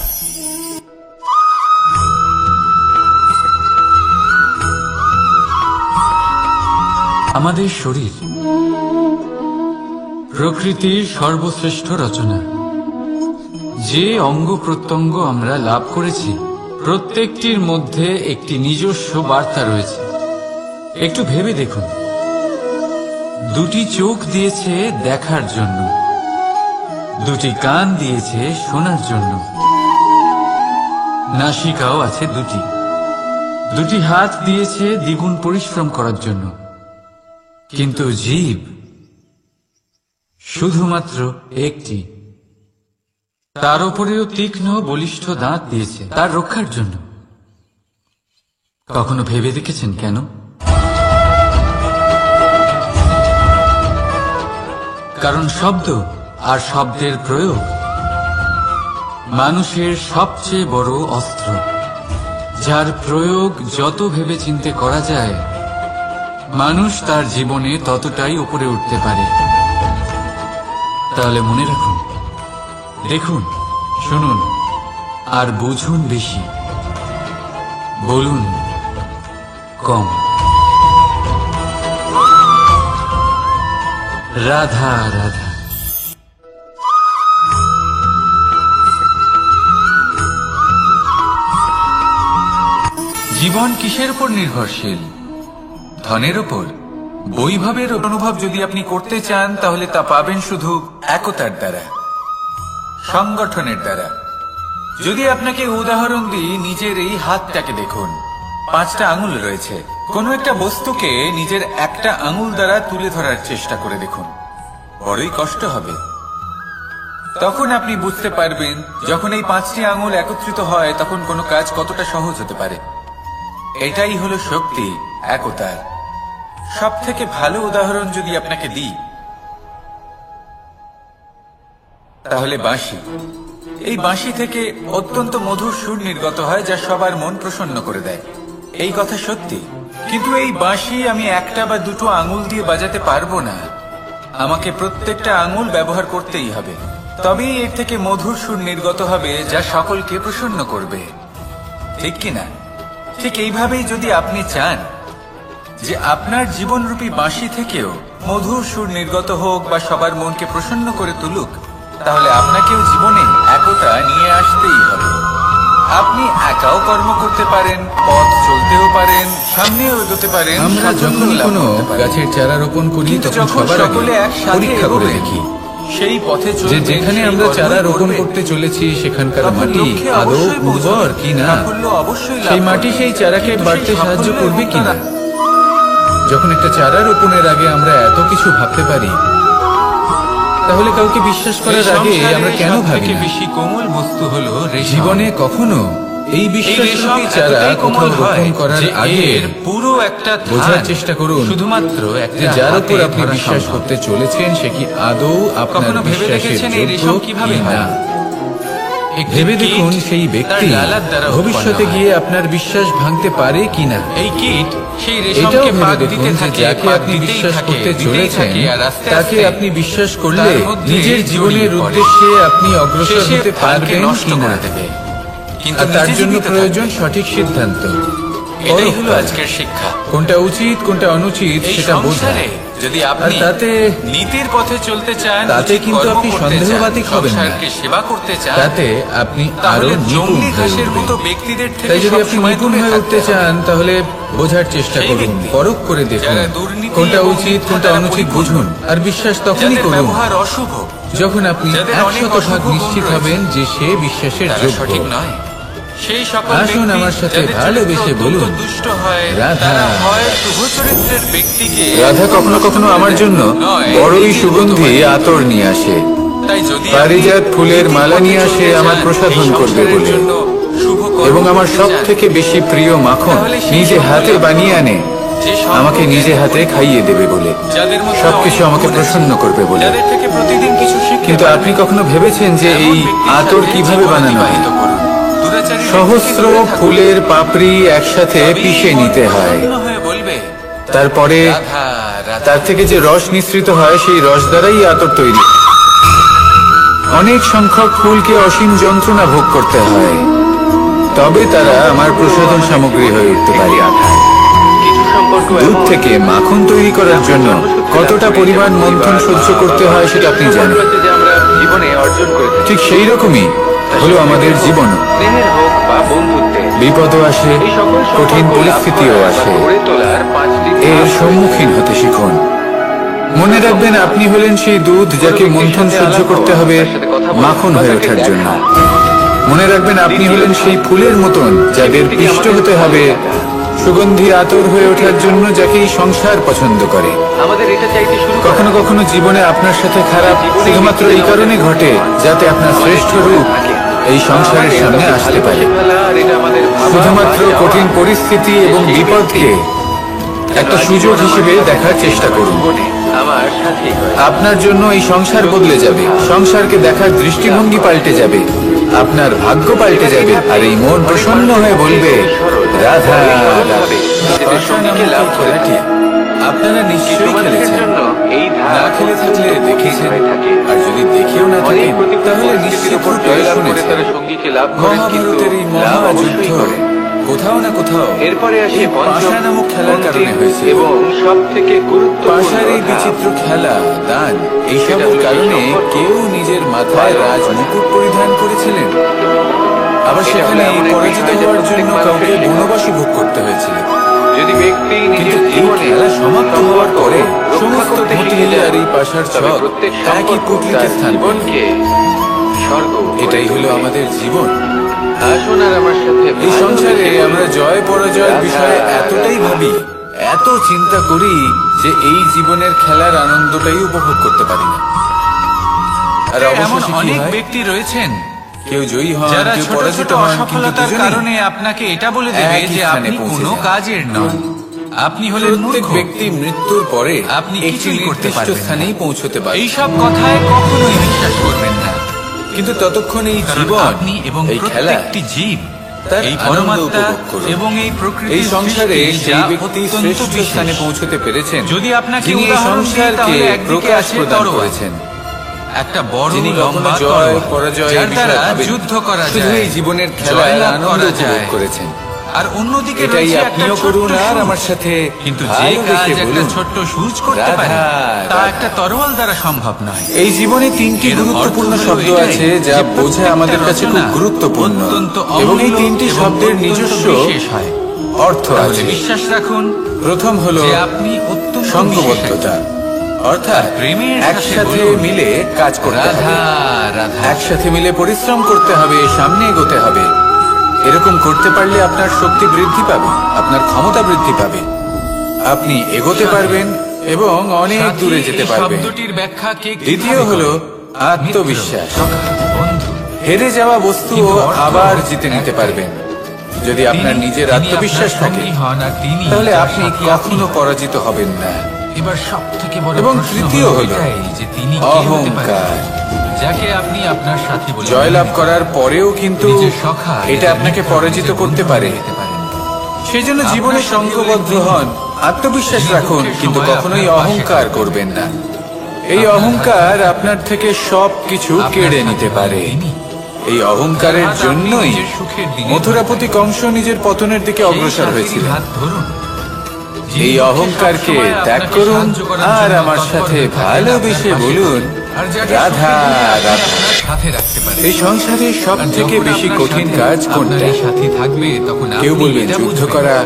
আমাদের শরীর প্রকৃতির সর্বশ্রেষ্ঠ রচনা। যে অঙ্গ প্রত্যঙ্গ আমরা লাভ করেছি, প্রত্যেকটির মধ্যে একটি নিজস্ব বার্তা রয়েছে। একটু ভেবে দেখুন, দুটি চোখ দিয়েছে দেখার জন্য, দুটি কান দিয়েছে শোনার জন্য, নাসিকাও আছে দুটি, দুটি হাত দিয়েছে দ্বিগুণ পরিশ্রম করার জন্য। কিন্তু জীব শুধুমাত্র একটি। তার উপরেও তীক্ষ্ণ বলিষ্ঠ দাঁত দিয়েছে তার রক্ষার জন্য। কখনো ভেবে দেখেছেন কেন? কারণ শব্দ আর শব্দের প্রয়োগ মানুষের সবচেয়ে বড় অস্ত্র, যার প্রয়োগ যত ভেবেচিন্তে করা যায় মানুষ তার জীবনে ততটাই উপরে উঠতে পারে। তাহলে মনে রাখুন, দেখুন, শুনুন আর বুঝুন বেশি, বলুন কম। রাধা রাধা। জীবন কিসের উপর নির্ভরশীল? ধনের উপর? বৈভবের অনুভব যদি আপনি করতে চান তাহলে তা পাবেন শুধু একতার দ্বারা, সংগঠনের দ্বারা। যদি আপনাকে উদাহরণ দিই, নিজের এই হাতটাকে দেখুন, 5টা আঙুল রয়েছে। কোনো একটা বস্তুকে নিজের একটা আঙুল দ্বারা তুলে ধরার চেষ্টা করে দেখুন, বড়ই কষ্ট হবে। তখন আপনি বুঝতে পারবেন যখন এই 5টি আঙুল একত্রিত হয় তখন কোনো কাজ কতটা সহজ হতে পারে। এটাই হলো শক্তি, একতার। সব থেকে ভালো উদাহরণ যদি আপনাকে দিই তাহলে বাঁশি। এই বাঁশি থেকে অত্যন্ত মধুর সুর নির্গত হয় যা সবার মন প্রসন্ন করে দেয়। এই কথা সত্যি, কিন্তু এই বাঁশি আমি একটা বা দুটো আঙুল দিয়ে বাজাতে পারবো না। আমাকে প্রত্যেকটা আঙুল ব্যবহার করতেই হবে, তবেই এর থেকে মধুর সুর নির্গত হবে যা সকলকে প্রসন্ন করবে, ঠিক কিনা? ঠিক এইভাবেই যদি আপনি চান যে আপনার জীবনরূপী বাঁশি থেকেও মধুর সুর নির্গত হোক বা সবার মনকে প্রসন্ন করে তুলুক, তাহলে আপনাকেও জীবনে একতা নিয়ে আসতেই হবে। আপনি একাও কর্ম করতে পারেন, পথ চলতেও পারেন, সামনেও এগোতে পারেন। আমরা যখনই কোনো গাছের চারা রোপণ করি তখন সবার আগে পরীক্ষা করে দেখি সেই পথে যে যেখানে আমরা চারা রোপণ করতে চলেছি সেখানকার মাটি আদৌ উর্বর কিনা, সেই মাটি সেই চারাকে বাড়তে সাহায্য করবে কিনা। যখন একটা চারা রোপণের আগে আমরা এত কিছু ভাবতে পারি, তাহলে কাউকে বিশ্বাস করার আগে আমরা কেন ভাবি না? বেশি কোমল বস্তু হলো জীবনে কখনো এই বিশ্বাসরূপী চারা কোথাও রোপণ করার আগে পুরো একটা বোঝার চেষ্টা করুন শুধুমাত্র যে যার উপর আপনি বিশ্বাস করতে চলেছেন সে কি আদৌ আপনার বিশ্বাসের যোগ্য কিনা। ভেবে দেখুন সেই ব্যক্তি ভবিষ্যতে গিয়ে আপনার বিশ্বাস ভাঙতে পারে কিনা। এই কীট সেই এটাও রেশমকে পাক ভেবে দিতে দেখুন যে থাকে, যাকে পাক আপনি দিতেই বিশ্বাস থাকে, করতে দিতেই চলেছেন থাকে, আর আস্তে তাকে আস্তে আপনি বিশ্বাস করলে তার মধ্যে নিজের জীবনের জড়িয়ে পড়ে। উদ্দেশ্যে আপনি অগ্রসর শেষে হতে তাকে পারবেন নষ্ট কিনা। করে দেবে। কিন্তু আর তার নিজে জন্য জীবিত প্রয়োজন থাকবে। সঠিক সিদ্ধান্ত। এটাই হলো আজকের শিক্ষা। কোনটা উচিত কোনটা অনুচিত এই সেটা বোঝা। সংসারে যদি আপনি আর তাতে নীতির পথে চলতে চান, তাতে উচিত কিন্তু কর্ম আপনি করতে চান, সন্দেহবাতিক হবেন না। সংসারকে সেবা করতে চান, তাতে আপনি আরো তাহলে নিপুণ জঙ্গলি হয়ে ঘাসের মতো উঠবেন। ব্যক্তিদের থেকে তাই যদি আপনি সবসময় নিপুণ দূরে হয়ে থাকতে উঠতে হবে। চান তাহলে বোঝার চেষ্টা সেই করুন, ব্যক্তি পরখ করে দেখুন যারা দুর্নীতি কোনটা এবং উচিত কোনটা মিথ্যা দ্বারা অনুচিত পরিপূর্ণ, বুঝুন। আর বিশ্বাস তখনই যাদের করুন ব্যবহার অশুভ, যখন আপনি যাদের অনেক 100% অশুভ নিশ্চিত গুণ হবেন রয়েছে, যে সে বিশ্বাসের তারা যোগ্য। সঠিক নয়। সেই সকল আসুন ব্যক্তি আমার সাথে যাদের ভালোবেসে চরিত্র বলুন, অত্যন্ত দুষ্ট হয়, রাধা। তারা হয় শুভ চরিত্রের ব্যক্তিকে রাধা কখনো কখনো আমার জন্য বড়ই সুগন্ধি আতর নিয়ে আসে, তাই যদি পারিজাত ফুলের মালা নিয়ে আসে আমার প্রসাধন করবে বলে, এবং আমার সব থেকে বেশি প্রিয় মাখন নিজে হাতে বানিয়ে আনে আমাকে নিজে হাতে খাইয়ে দেবে বলে, সবকিছু আমাকে প্রসন্ন করবে বলে। কিন্তু আপনি কখনো ভেবেছেন যে এই আতর কিভাবে বানানো হয়? সহস্র ফুলের পাপড়ি একসাথে পিষে নিতে হয়, তারপরে তার থেকে যে রস নিঃসৃত হয় সেই রস দ্বারাই আতর তৈরি। অনেক সংখ্যক ফুলকে অসীম যন্ত্রণা ভোগ করতে হয়, তবে তারা আমার প্রসাধন সামগ্রী হয়ে উঠতে পারে। দুধ থেকে মাখন তৈরি করার জন্য কতটা পরিমাণ মন্থন সহ্য করতে হয় সেটা আপনি জানেন। ঠিক সেই রকমই হলো আমাদের জীবন। বিপদও আসে, কঠিন পরিস্থিতিও আসে, এর সম্মুখীন হতে শিখুন। মনে রাখবেন আপনি হলেন সেই দুধ যাকে মন্থন সহ্য করতে হবে মাখন হয়ে ওঠার জন্য। মনে রাখবেন আপনি হলেন সেই ফুলের মতন যাদের পিষ্ট হতে হবে সুগন্ধি আতর হয়ে ওঠার জন্য যাকে এই সংসার পছন্দ করে। আমাদের এটা চাইতে শুরু করা। কখনো কখনো জীবনে আপনার সাথে খারাপ শুধুমাত্র এই কারণে ঘটে যাতে আপনার শ্রেষ্ঠ রূপ এই সংসারের সামনে আসতে পারে। আর এটা আমাদের শুধুমাত্র কঠিন পরিস্থিতি এবং বিপদকে একটা সুযোগ হিসেবে দেখার চেষ্টা করুন। আমার সাথে আপনার জন্য এই সংসার বদলে যাবে, সংসারকে দেখার দৃষ্টিভঙ্গি পাল্টে যাবে, আপনার ভাগ্য পাল্টে যাবে, আর এই মন প্রসন্ন হয়ে বলবে রাধা রাধা। সঙ্গীকে লাভ করে খেলাটি আপনারা নিশ্চয়ই খেলেছেন, জন্য এই না খেলে থাকলে দেখেছেন, আর যদি দেখেও না থাকেন তাহলে নিশ্চিত উপর জয়লাভ করে শুনেছেন। তারা সঙ্গীকে লাভ করে, কিন্তু মহাভারতের এই লাভ মহাযুদ্ধ অবশ্যই করে। কোথাও না কোথাও এরপরে আসে এই পাশা নামক খেলার কারণে হয়েছে, এবং সব থেকে পাশার এই বিচিত্র খেলা, দান, এইসবের কারণে কেউ নিজের মাথায় রাজ মুকুট পরিধান করেছিলেন, আবার সেখানে পরাজিত হওয়ার জন্য কাউকে বনবাসী ভোগ করতে হয়েছিল। যদি ব্যক্তি কিন্তু নিজের এই জীবনে খেলা সমাপ্ত হওয়ার পরে সমস্ত করতে ঘটি শিখে যায়, আর এই পাশার তবে ছক প্রত্যেক একই সম্পর্ক পুটলিতে তার স্থান পেল। জীবনকে স্বর্গ করে এটাই হলো তোলে। আমাদের জীবন। আসুন আর আমার সাথে এই সংসারে আমরা জয় পরাজয়ের বিষয়ে এতটাই ভাবি, এত চিন্তা করি যে এই জীবনের খেলার আনন্দটাই উপভোগ করতে পারি না। আর এমন অবশেষে কি অনেক হয়? ব্যক্তি রয়েছেন কেউ জয়ী হন, যারা কেউ ছোট পরাজিত ছোট হন, কিন্তু অসফলতার দুজনেই কারণে আপনাকে এটা বলে দেবে একই যে স্থানে আপনি পৌঁছে কোনো যান। কাজের নন, আপনি হলেন প্রত্যেক মূর্খ। ব্যক্তি মৃত্যুর পরে আপনি একটি কিছুই করতে নির্দিষ্ট পারবেন না। স্থানেই পৌঁছতে পারে, এইসব কথায় কখনোই বিশ্বাস করবেন না, কিন্তু ততক্ষণ এই কারণ জীবন, আপনি এবং এই খেলা, প্রত্যেকটি জীব, তার এই আনন্দ পরমাত্মা উপভোগ করুন। এবং এই প্রকৃতির এই সংসারে সৃষ্টি সেই যা ব্যক্তি অত্যন্ত শ্রেষ্ঠ বিশেষ। স্থানে পৌঁছতে পেরেছেন যদি আপনাকে যিনি এই উদাহরণ দিই, সংসারকে তাহলে একদিকে প্রকাশ আছে প্রদান তরোয়াল, করেছেন, একটা বড় যিনি কখনো লম্বা জয় তরোয়াল, পরাজয় যার দ্বারা ভাবেন, যুদ্ধ করা শুধু যায়, এই জীবনের খেলার জয়লাভ আনন্দ করা উপভোগ যায়। করেছেন। আর অন্যদিকে এটাই রয়েছে একটা আপনিও ছোট্ট করুন আর সুচ। আমার সাথে কিন্তু যে কাজ ভালোবেসে একটা বলুন, ছোট্ট সুচ করতে পারে রাধা, তা রাধা। একটা তরোয়াল দ্বারা সম্ভব নয়। এই জীবনে তিনটি এর গুরুত্বপূর্ণ অর্থ হলো শব্দ এটাই আছে যা যে বোঝা প্রত্যেকটা আমাদের কাছে খুব রচনা গুরুত্বপূর্ণ, অত্যন্ত এবং এই অমূল্য তিনটি এবং শব্দের অত্যন্ত নিজস্ব বিশেষ হয়। অর্থ তাহলে আছে। বিশ্বাস রাখুন প্রথম হলো যে আপনি অত্যন্ত সঙ্গবদ্ধতা, অর্থাৎ প্রেমের সাথে একসাথে বলুন, মিলে কাজ করতে হবে, রাধা রাধা। একসাথে মিলে পরিশ্রম করতে হবে, সামনে এগোতে হবে। এরকম করতে পারলে আপনার শক্তি বৃদ্ধি পাবে, আপনার ক্ষমতা বৃদ্ধি পাবে, আপনি এগোতে পারবেন এবং অনেক সাথী, দূরে যেতে এই পারবেন। শব্দটির ব্যাখ্যা কে দ্বিতীয় কিভাবে হলো করে? আত্মবিশ্বাস। মিত্র, সখা, বন্ধু। হেরে যাওয়া বস্তুও কিন্তু অর্থ আবার জিতে নিতে একটাই। পারবেন যদি আপনার তিনি- নিজের তিনি আত্মবিশ্বাস আপনার থাকে, সঙ্গী হন আর তিনি তাহলে তার আপনি সাথী কখনো পরাজিত হবেন না। এবার সবথেকে বড় এবং প্রশ্ন তৃতীয় হলো হলো এটাই যে তিনি কে হতে অহংকার। পারেন, যাকে আপনি আপনার সাথী বলে জয়লাভ মনে করার পরেও কিন্তু নিজের সখা, এটা নিজের আপনাকে মিত্র, পরাজিত নিজের করতে বন্ধু পারে। হয়ে যেতে পারেন। সেই জন্য আপনার জীবনে সাথী সংঘবদ্ধ হলেন হন, আত্মবিশ্বাস যিনি রাখুন, দুঃখের কিন্তু সময় কখনোই আপনার পাশে অহংকার থাকবেন। করবেন না। এই আপনার অহংকার আপনার থেকে সবকিছু আপনার কেড়ে সাথী নিতে হলেন পারে। তিনি। এই অহংকারের যার হাত আপনি জন্যই নিজের সুখের দিনে মথুরাপতি ধরে কংস নিজের পতনের দিকে সেই অগ্রসর সাথীর হয়েছিল। হাত ধরুন, যিনি এই দুঃখে অহংকারকে সবসময় ত্যাগ আপনাকে করুন সাহায্য করার আর জন্য আমার তৎপর সাথে হয়ে থাকেন, ভালোবেসে আপনার পাশে বলুন থাকেন। আর যাকে রাধা সুখের দিনে আপনি রাধা। আপনার সাথে রাখতে পারেন। এই সংসারে সব আর থেকে যখন বেশি আপনার কঠিন সাথে কাজ আপনার কোনটা? এই সাথী থাকবে, তখন কেউ আপনি বলবেন এটা যুদ্ধ বুঝবেন করা,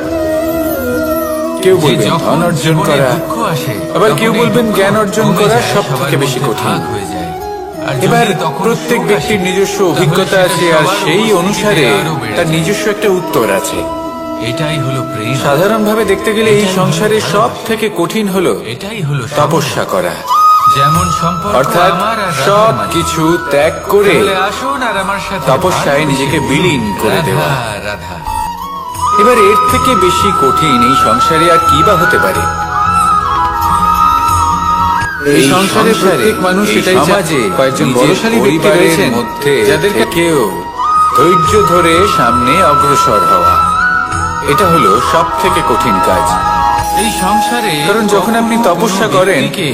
কেউ যে বলবেন যখন ধন অর্জন জীবনে করা, দুঃখ আসে, আবার তখন কেউ এই বলবেন দুঃখ জ্ঞান অর্জন কমে করা যায়, সব সবার থেকে বেশি মধ্যে কঠিন। ভাগ হয়ে যায়। আর যদি এবার তখন প্রত্যেক সুখ ব্যক্তির আসে, নিজস্ব তাহলে অভিজ্ঞতা সেটা আছে আর সবার সেই উপস্থিতিতে অনুসারে আরো বেড়ে তার যায়। নিজস্ব একটা উত্তর আছে। এটাই হলো প্রেম, সাধারণভাবে দেখতে গেলে এই সংসারে সব থেকে কঠিন হলো এটাই হলো তপস্যা করা, যেমন সম্পর্ক অর্থাৎ আমার আর রাধার সব মাঝে। কিছু ত্যাগ করে তাহলে আসুন আর আমার সাথে তপস্যায় ভালোবেসে নিজেকে বলুন, বিলীন করে রাধা, দেওয়া। রাধা। এবার এর থেকে বেশি কঠিন এই সংসারে আর কি বা হতে পারে? এই সংসারে প্রত্যেক মানুষ এটাই সমাজে কয়েকজন বলশালী ব্যক্তি রয়েছেন মধ্যে যাদেরকে কেউ ধৈর্য ধরে সামনে অগ্রসর হওয়া, এটা হলো সব থেকে কঠিন কাজ। এই সংসারে কারণ যখন আপনি কখনো তপস্যা কোনো করেন, ব্যক্তিকে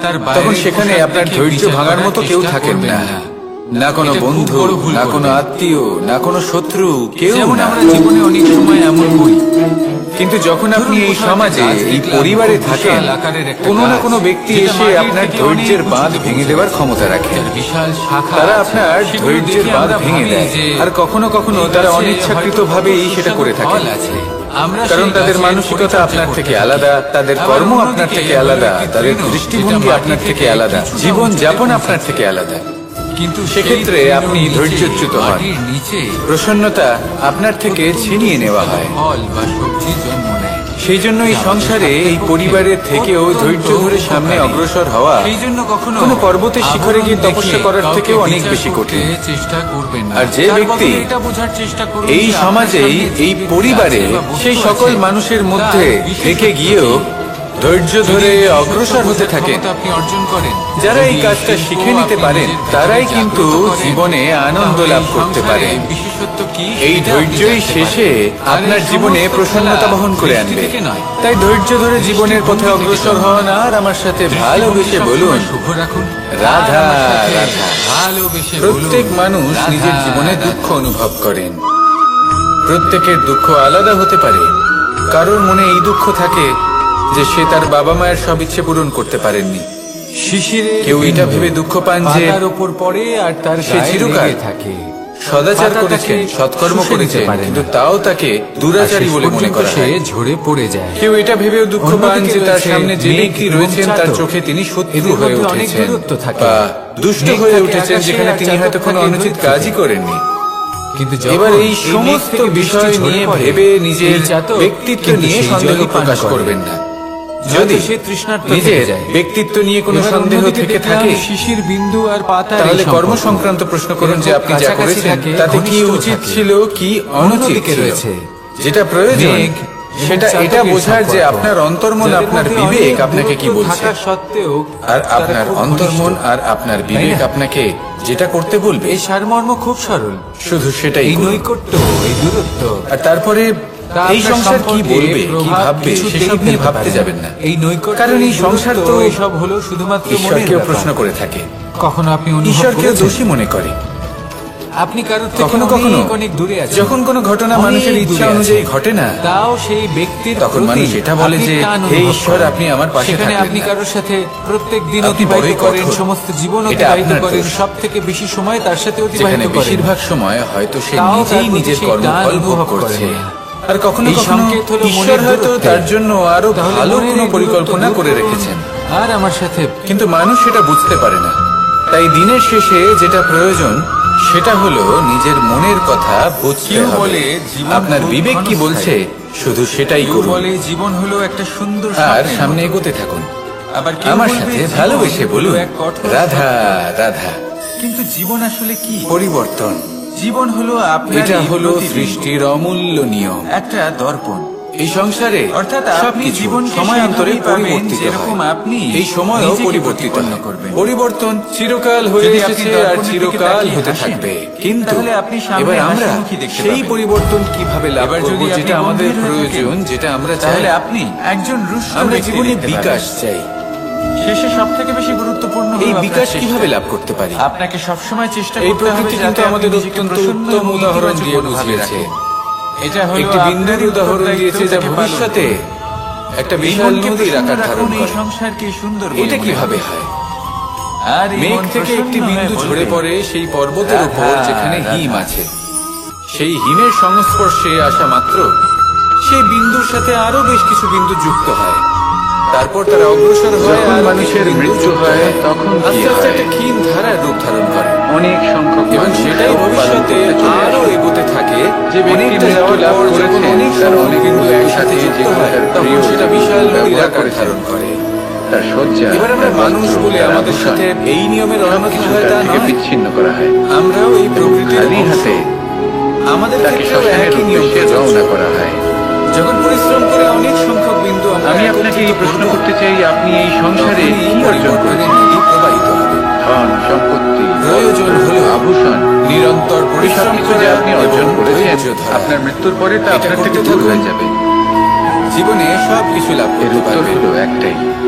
তার তখন বাইরের সেখানে পোশাক আপনার দেখে ধৈর্য বিচার ভাঙার করার মতো কেউ চেষ্টা থাকেন করবেন না, না কোনো এটা খুব বন্ধু, বড় ভুল না কোনো করবেন। আত্মীয়, না কোনো শত্রু, কেউ যেমন না। আমরা জীবনে অনেক সময় এমন করি, কিন্তু যখন আপনি এই সমাজে, এই পরিবারে থাকেন, কোনো না কোনো ব্যক্তি এসে আপনার ধৈর্যের বাঁধ ভেঙে দেওয়ার ক্ষমতা রাখে। যার বিশাল শাখা তারা আছে, আপনার সেগুলো ধৈর্যের দেখে বাঁধ আমরা ভেঙে ভাবি দেয়, যে আর কখনো কখনো তারা এর কাছে অনিচ্ছাকৃতভাবেই হয়তো সেটা করে থাকে। ফল আছে। আমরা কারণ সেই তাদের গাছের মানসিকতা পরিচর্যা আপনার করতে থেকে থাকি। আলাদা, তাদের আবার কর্ম অন্যদিকে আপনার থেকে হলো আলাদা, একটি তাদের তৃণ, দৃষ্টিভঙ্গি যেটা আপনার মাটি থেকে থেকে আলাদা, কিছুটা জীবন উঁচুতে যাপন পৌঁছে আপনার থেকে আলাদা। কিন্তু সেক্ষেত্রে সেই আপনি তৃণর ধৈর্যচ্যুত হন। মাটির নিচে প্রসন্নতা আপনার থেকে ছিনিয়ে নেওয়া হয়। ফল বা সবজি জন্ম নেয়। সেই জন্য এই সংসারে এই পরিবারের থেকেও ধৈর্য ধরে সামনে অগ্রসর হওয়া সেই জন্য কখনো কোনো পর্বতের শিখরে গিয়ে আবরণ তপস্যা দেখে করার কাউকে থেকেও অনেক বিচার বেশি করতে কঠিন। চেষ্টা করবেন না। আর যে তার ব্যক্তি বদলে এটা বোঝার চেষ্টা করুন এই যে সমাজে আপনার সামনে এই যে পরিবারে ব্যক্তি আছে বা সেই বস্তু সকল আছে, মানুষের তার মধ্যে বিশেষত্ব থেকে কি? গিয়েও ধৈর্য ধরে যদি অগ্রসর হতে বোঝার থাকেন, ক্ষমতা আপনি অর্জন করেন, যারা এই যদি কাজটা শিল্প শিখে নিতে আপনি পারেন, নিজের তারাই ভেতরে কিন্তু জাগ্রত করেন, জীবনে আনন্দ তাহলে লাভ এই করতে সংসারে পারেন। বিশেষত্ব কি এই সেটা আপনি ধৈর্যই জানতে শেষে পারেন। আর আপনার এই জীবনে সমস্ত প্রসন্নতা খেলা বহন করে দৃষ্টি আনবে। থেকে নয়, তাই ধৈর্য ধরে জীবনের পথে দৃষ্টিভঙ্গি অগ্রসর থেকে হন আর আমার সাথে ভালোবেসে দৃষ্টিভঙ্গি বলুন, সবসময় শুভ রাখুন। রাধা, আর আমার সাথে রাধা। ভালোবেসে প্রত্যেক বলুন, মানুষ রাধা, নিজের জীবনে রাধা। দুঃখ অনুভব করেন। প্রত্যেকের দুঃখ আলাদা হতে পারে। কারোর মনে এই দুঃখ থাকে যে সে তার বাবা মায়ের সব ইচ্ছে পূরণ করতে পারেননি। শিশিরে কেউ এটা ভেবে দুঃখ পান যে পাতার উপর পড়ে আর তার সে গায়ে চিরকাল লেগে থাকে। সদাচার পাতা করেছেন, তাকে সৎকর্ম শুষে নিতে করেছেন, পারে না। কিন্তু তাও তাকে দুরাচারী বলে মনে করা সে হয়। ঝরে পড়ে যায়। কেউ এটা ভেবেও দুঃখ পান অন্যদিকে যে তার রয়েছে সামনে যে মেঘ ব্যক্তি এবং রয়েছেন তার চাতক। চোখে তিনি শত্রু এদের হয়ে মধ্যে অনেক উঠেছেন দূরত্ব থাকে। বা দুষ্ট মেঘ হয়ে থাকে উঠেছেন, আকাশে, যেখানে আর তিনি চাতক হয়তো কোনো থাকে অনুচিত দূর কাজই থেকে। করেননি। কিন্তু এবার যখন এই মেঘ সমস্ত থেকে বৃষ্টি বিষয় ঝরে নিয়ে পড়ে, ভেবে নিজের এই চাতক ব্যক্তিত্ব কিন্তু নিয়ে সেই সন্দেহ জলই পান প্রকাশ করে। করবেন না। যদি যদি সে তৃষ্ণার্ত নিজের থেকে যায়। ব্যক্তিত্ব নিয়ে কোনো এবার সন্দেহ অন্যদিকে থেকে দেখলাম থাকে, শিশির বিন্দু আর পাতার এই তাহলে সম্পর্ক। কর্ম সংক্রান্ত প্রশ্ন করুন যে এরা আপনি যা কাছাকাছি করেছেন থাকে, তাতে কি ঘনিষ্ঠ উচিত থাকে। ছিল কি অনুচিত অন্যদিকে ছিল। রয়েছে যেটা প্রয়োজন মেঘ সেটা এবং এটা চাতকের বোঝার যে সম্পর্ক। আপনার অন্তর্মন, যাদের আপনার মধ্যে বিবেক অনেক আপনাকে কি দূরত্ব বলছে, থাকা সত্ত্বেও আর তারা আপনার খুব অন্তর্মন ঘনিষ্ঠ। আর আপনার বিবেক না? আপনাকে যেটা করতে বলবে এই সারমর্ম খুব সরল। শুধু সেটাই এই করুন। নৈকট্য, এই দূরত্ব, আর তারপরে তা এই আপনার সংসার কি সম্পর্কে বলবে, কি প্রভাব ভাববে কিছুতেই সেসব নিয়ে ফেলতে ভাবতে পারে না। যাবেন না। এই নৈকট্য, কারণ এই সংসার তো এসব হলো শুধুমাত্র মনের ঈশ্বরকেও ব্যাপার। প্রশ্ন করে থাকে, কখনো আপনি অনুভব ঈশ্বরকেও করেছেন দোষী মনে করে। আপনি কারোর থেকে কখনো কখনো অনেক অনেক দূরে আছেন, যখন কোনো ঘটনা অনেক মানুষের দূরে ইচ্ছা আছেন। অনুযায়ী ঘটে না, তাও সেই ব্যক্তির তখন প্রতি মানুষ এটা বলে আপনি যে, টান হে অনুভব ঈশ্বর, করেন। আপনি আমার পাশে সেখানে থাকলেন আপনি না। কারোর সাথে প্রত্যেক দিন আপনি অতিবাহিত বড়ই করেন, কঠোর। সমস্ত জীবন এটা অতিবাহিত আপনার করেন, দোষ। সব থেকে বেশি সময় তার সাথে যেখানে অতিবাহিত করেন। বেশিরভাগ সময় হয়তো সে তাও তার নিজেই প্রতি নিজের সেই কর্মফল টান ভোগ অনুভব করছে। করেন না। আর কখনো এই কখনো সংকেত হলো ঈশ্বর মনের হয়তো দূরত্বের। তার জন্য আরো তাহলে ভালো মনের কোনো এই পরিকল্পনা দূরত্ব করে দূর করুন। রেখেছেন, আর আমার সাথে কিন্তু মানুষ সেটা বুঝতে পারে না। তাই দিনের শেষে যেটা প্রয়োজন সেটা হলো নিজের মনের কথা বুঝতে কেউ হবে। বলে জীবন আপনার খুব বিবেক কি ক্ষণস্থায়ী। বলছে শুধু সেটাই কেউ করুন বলে জীবন হলো একটা সুন্দর আর স্বপ্নের সামনে মতো। এগোতে থাকুন। আবার কেউ আমার বলবে সাথে জীবন ভালোবেসে হলো বলুন, এক কঠোর রাধা, সত্য। রাধা। কিন্তু জীবন আসলে কি? পরিবর্তন, জীবন হলো আপনার এটা হলো সৃষ্টির অমূল্য নিয়ম। একটা দর্পণ। এই সংসারে অর্থাৎ আপনি সবকিছু জীবনকে সময়ান্তরে সেইভাবেই পাবেন পরিবর্তিত যেরকম হয়। আপনি এই সময়ও নিজেকে পরিবর্তিত প্রতিপন্ন হয়। করবেন। পরিবর্তন চিরকাল হয়ে যদি আপনি এসেছে আর দর্পণের দিকে চিরকাল তাকিয়ে হতে হাসেন, থাকবে। কিন্তু তাহলে আপনি সামনে এবার আমরা হাসিমুখী দেখতে সেই পাবেন। পরিবর্তন কিভাবে লাভ এবার করব, যদি আপনি যেটা আমাদের গম্ভীর হয়ে প্রয়োজন, থাকেন, যেটা আমরা চাই। তাহলে আপনি একজন রুষ্ট আমরা ব্যক্তি জীবনে দেখতে বিকাশ পাবেন। চাই। শেষে সব থেকে বেশি গুরুত্বপূর্ণ হলো এই আপনার বিকাশ চেষ্টা। কিভাবে লাভ করতে পারি? আপনাকে সবসময় চেষ্টা এই করতে হবে প্রকৃতি যাতে কিন্তু আপনি আমাদের নিজেকে অত্যন্ত প্রসন্ন উত্তম এবং উদাহরণ ইতিবাচক দিয়ে মনোভাবে বুঝিয়েছে। রাখেন। এটা হলো একটি বিন্দুর আপনারই উদাহরণ উত্তরদায়িত্ব দিয়েছে যা তাকে পালন ভবিষ্যতে করুন। একটা এই বিশাল মনকে নদীর প্রসন্ন আকার ধারণ রাখুন, এই করে। সংসারকে সুন্দর বলে এটা মনে কিভাবে করুন। হয়? আর এই মেঘ মন থেকে একটি প্রসন্ন বিন্দু হয়ে ঝরে বলবে, পড়ে সেই পর্বতের উপর রাধা, যেখানে রাধা। হিম আছে। সেই হিমের সংস্পর্শে আসা মাত্র সেই বিন্দুর সাথে আরো বেশ কিছু বিন্দু যুক্ত হয়। তারপর তারা অগ্রসর হয়, যখন আর মানুষের কিছু বিন্দু মৃত্যু যুক্ত হয়, তখন কি আস্তে আস্তে হয়? একটা ক্ষীণ ধারার রূপ ধারণ করে অনেক সংখ্যক এবং মানুষ সেটাই পালন ভবিষ্যতে করতে চলে আরো আসে। এগোতে থাকে। যে ব্যক্তি অনেকটা মৃত্যু যাওয়ার লাভ পর যখন করেছেন, অনেক তার সংখ্যক অনেক বিন্দু বস্তু একসাথে আছে যুক্ত যেগুলো হয়, তার তখন প্রিয় সেটা জিনিস বিশাল নদীর ব্যবহার আকার করেছেন। ধারণ করে। তার শয্যা, এবার আমরা তার মানুষ বস্ত্র, বলে তার আমাদের আভূষণ, সাথে এই নিয়মের অনতি সবকিছু হয় তার তা থেকে নয়। বিচ্ছিন্ন করা হয়। আমরাও এই প্রকৃতির খালি অংশ। হাতে আমাদের তাকে ক্ষেত্রেও শ্মশানের একই নিয়ম উদ্দেশ্যে প্রযোজ্য। রওনা করা হয়। যখন পরিশ্রম করে অনেক সংখ্যক বিন্দু আমরা আমি আপনাকে এই একত্রিত প্রশ্ন করব, করতে চাই, আপনি এই সংসারে তখনই কি অর্জন পরিবর্তনের করেছেন? নদী প্রবাহিত হবে। ধন, সম্পত্তি, প্রয়োজন বস্ত্র, হলো আভূষণ, নিরন্তর এই পরিশ্রম সবকিছু যে করা আপনি এবং অর্জন করেছেন, ধৈর্য ধরা। আপনার মৃত্যুর পরে তা এটা আপনার করতে থেকে দূর থাকুন। হয়ে যাবে। জীবনে সবকিছু লাভ এর করতে উত্তর পারবেন, হলো একটাই,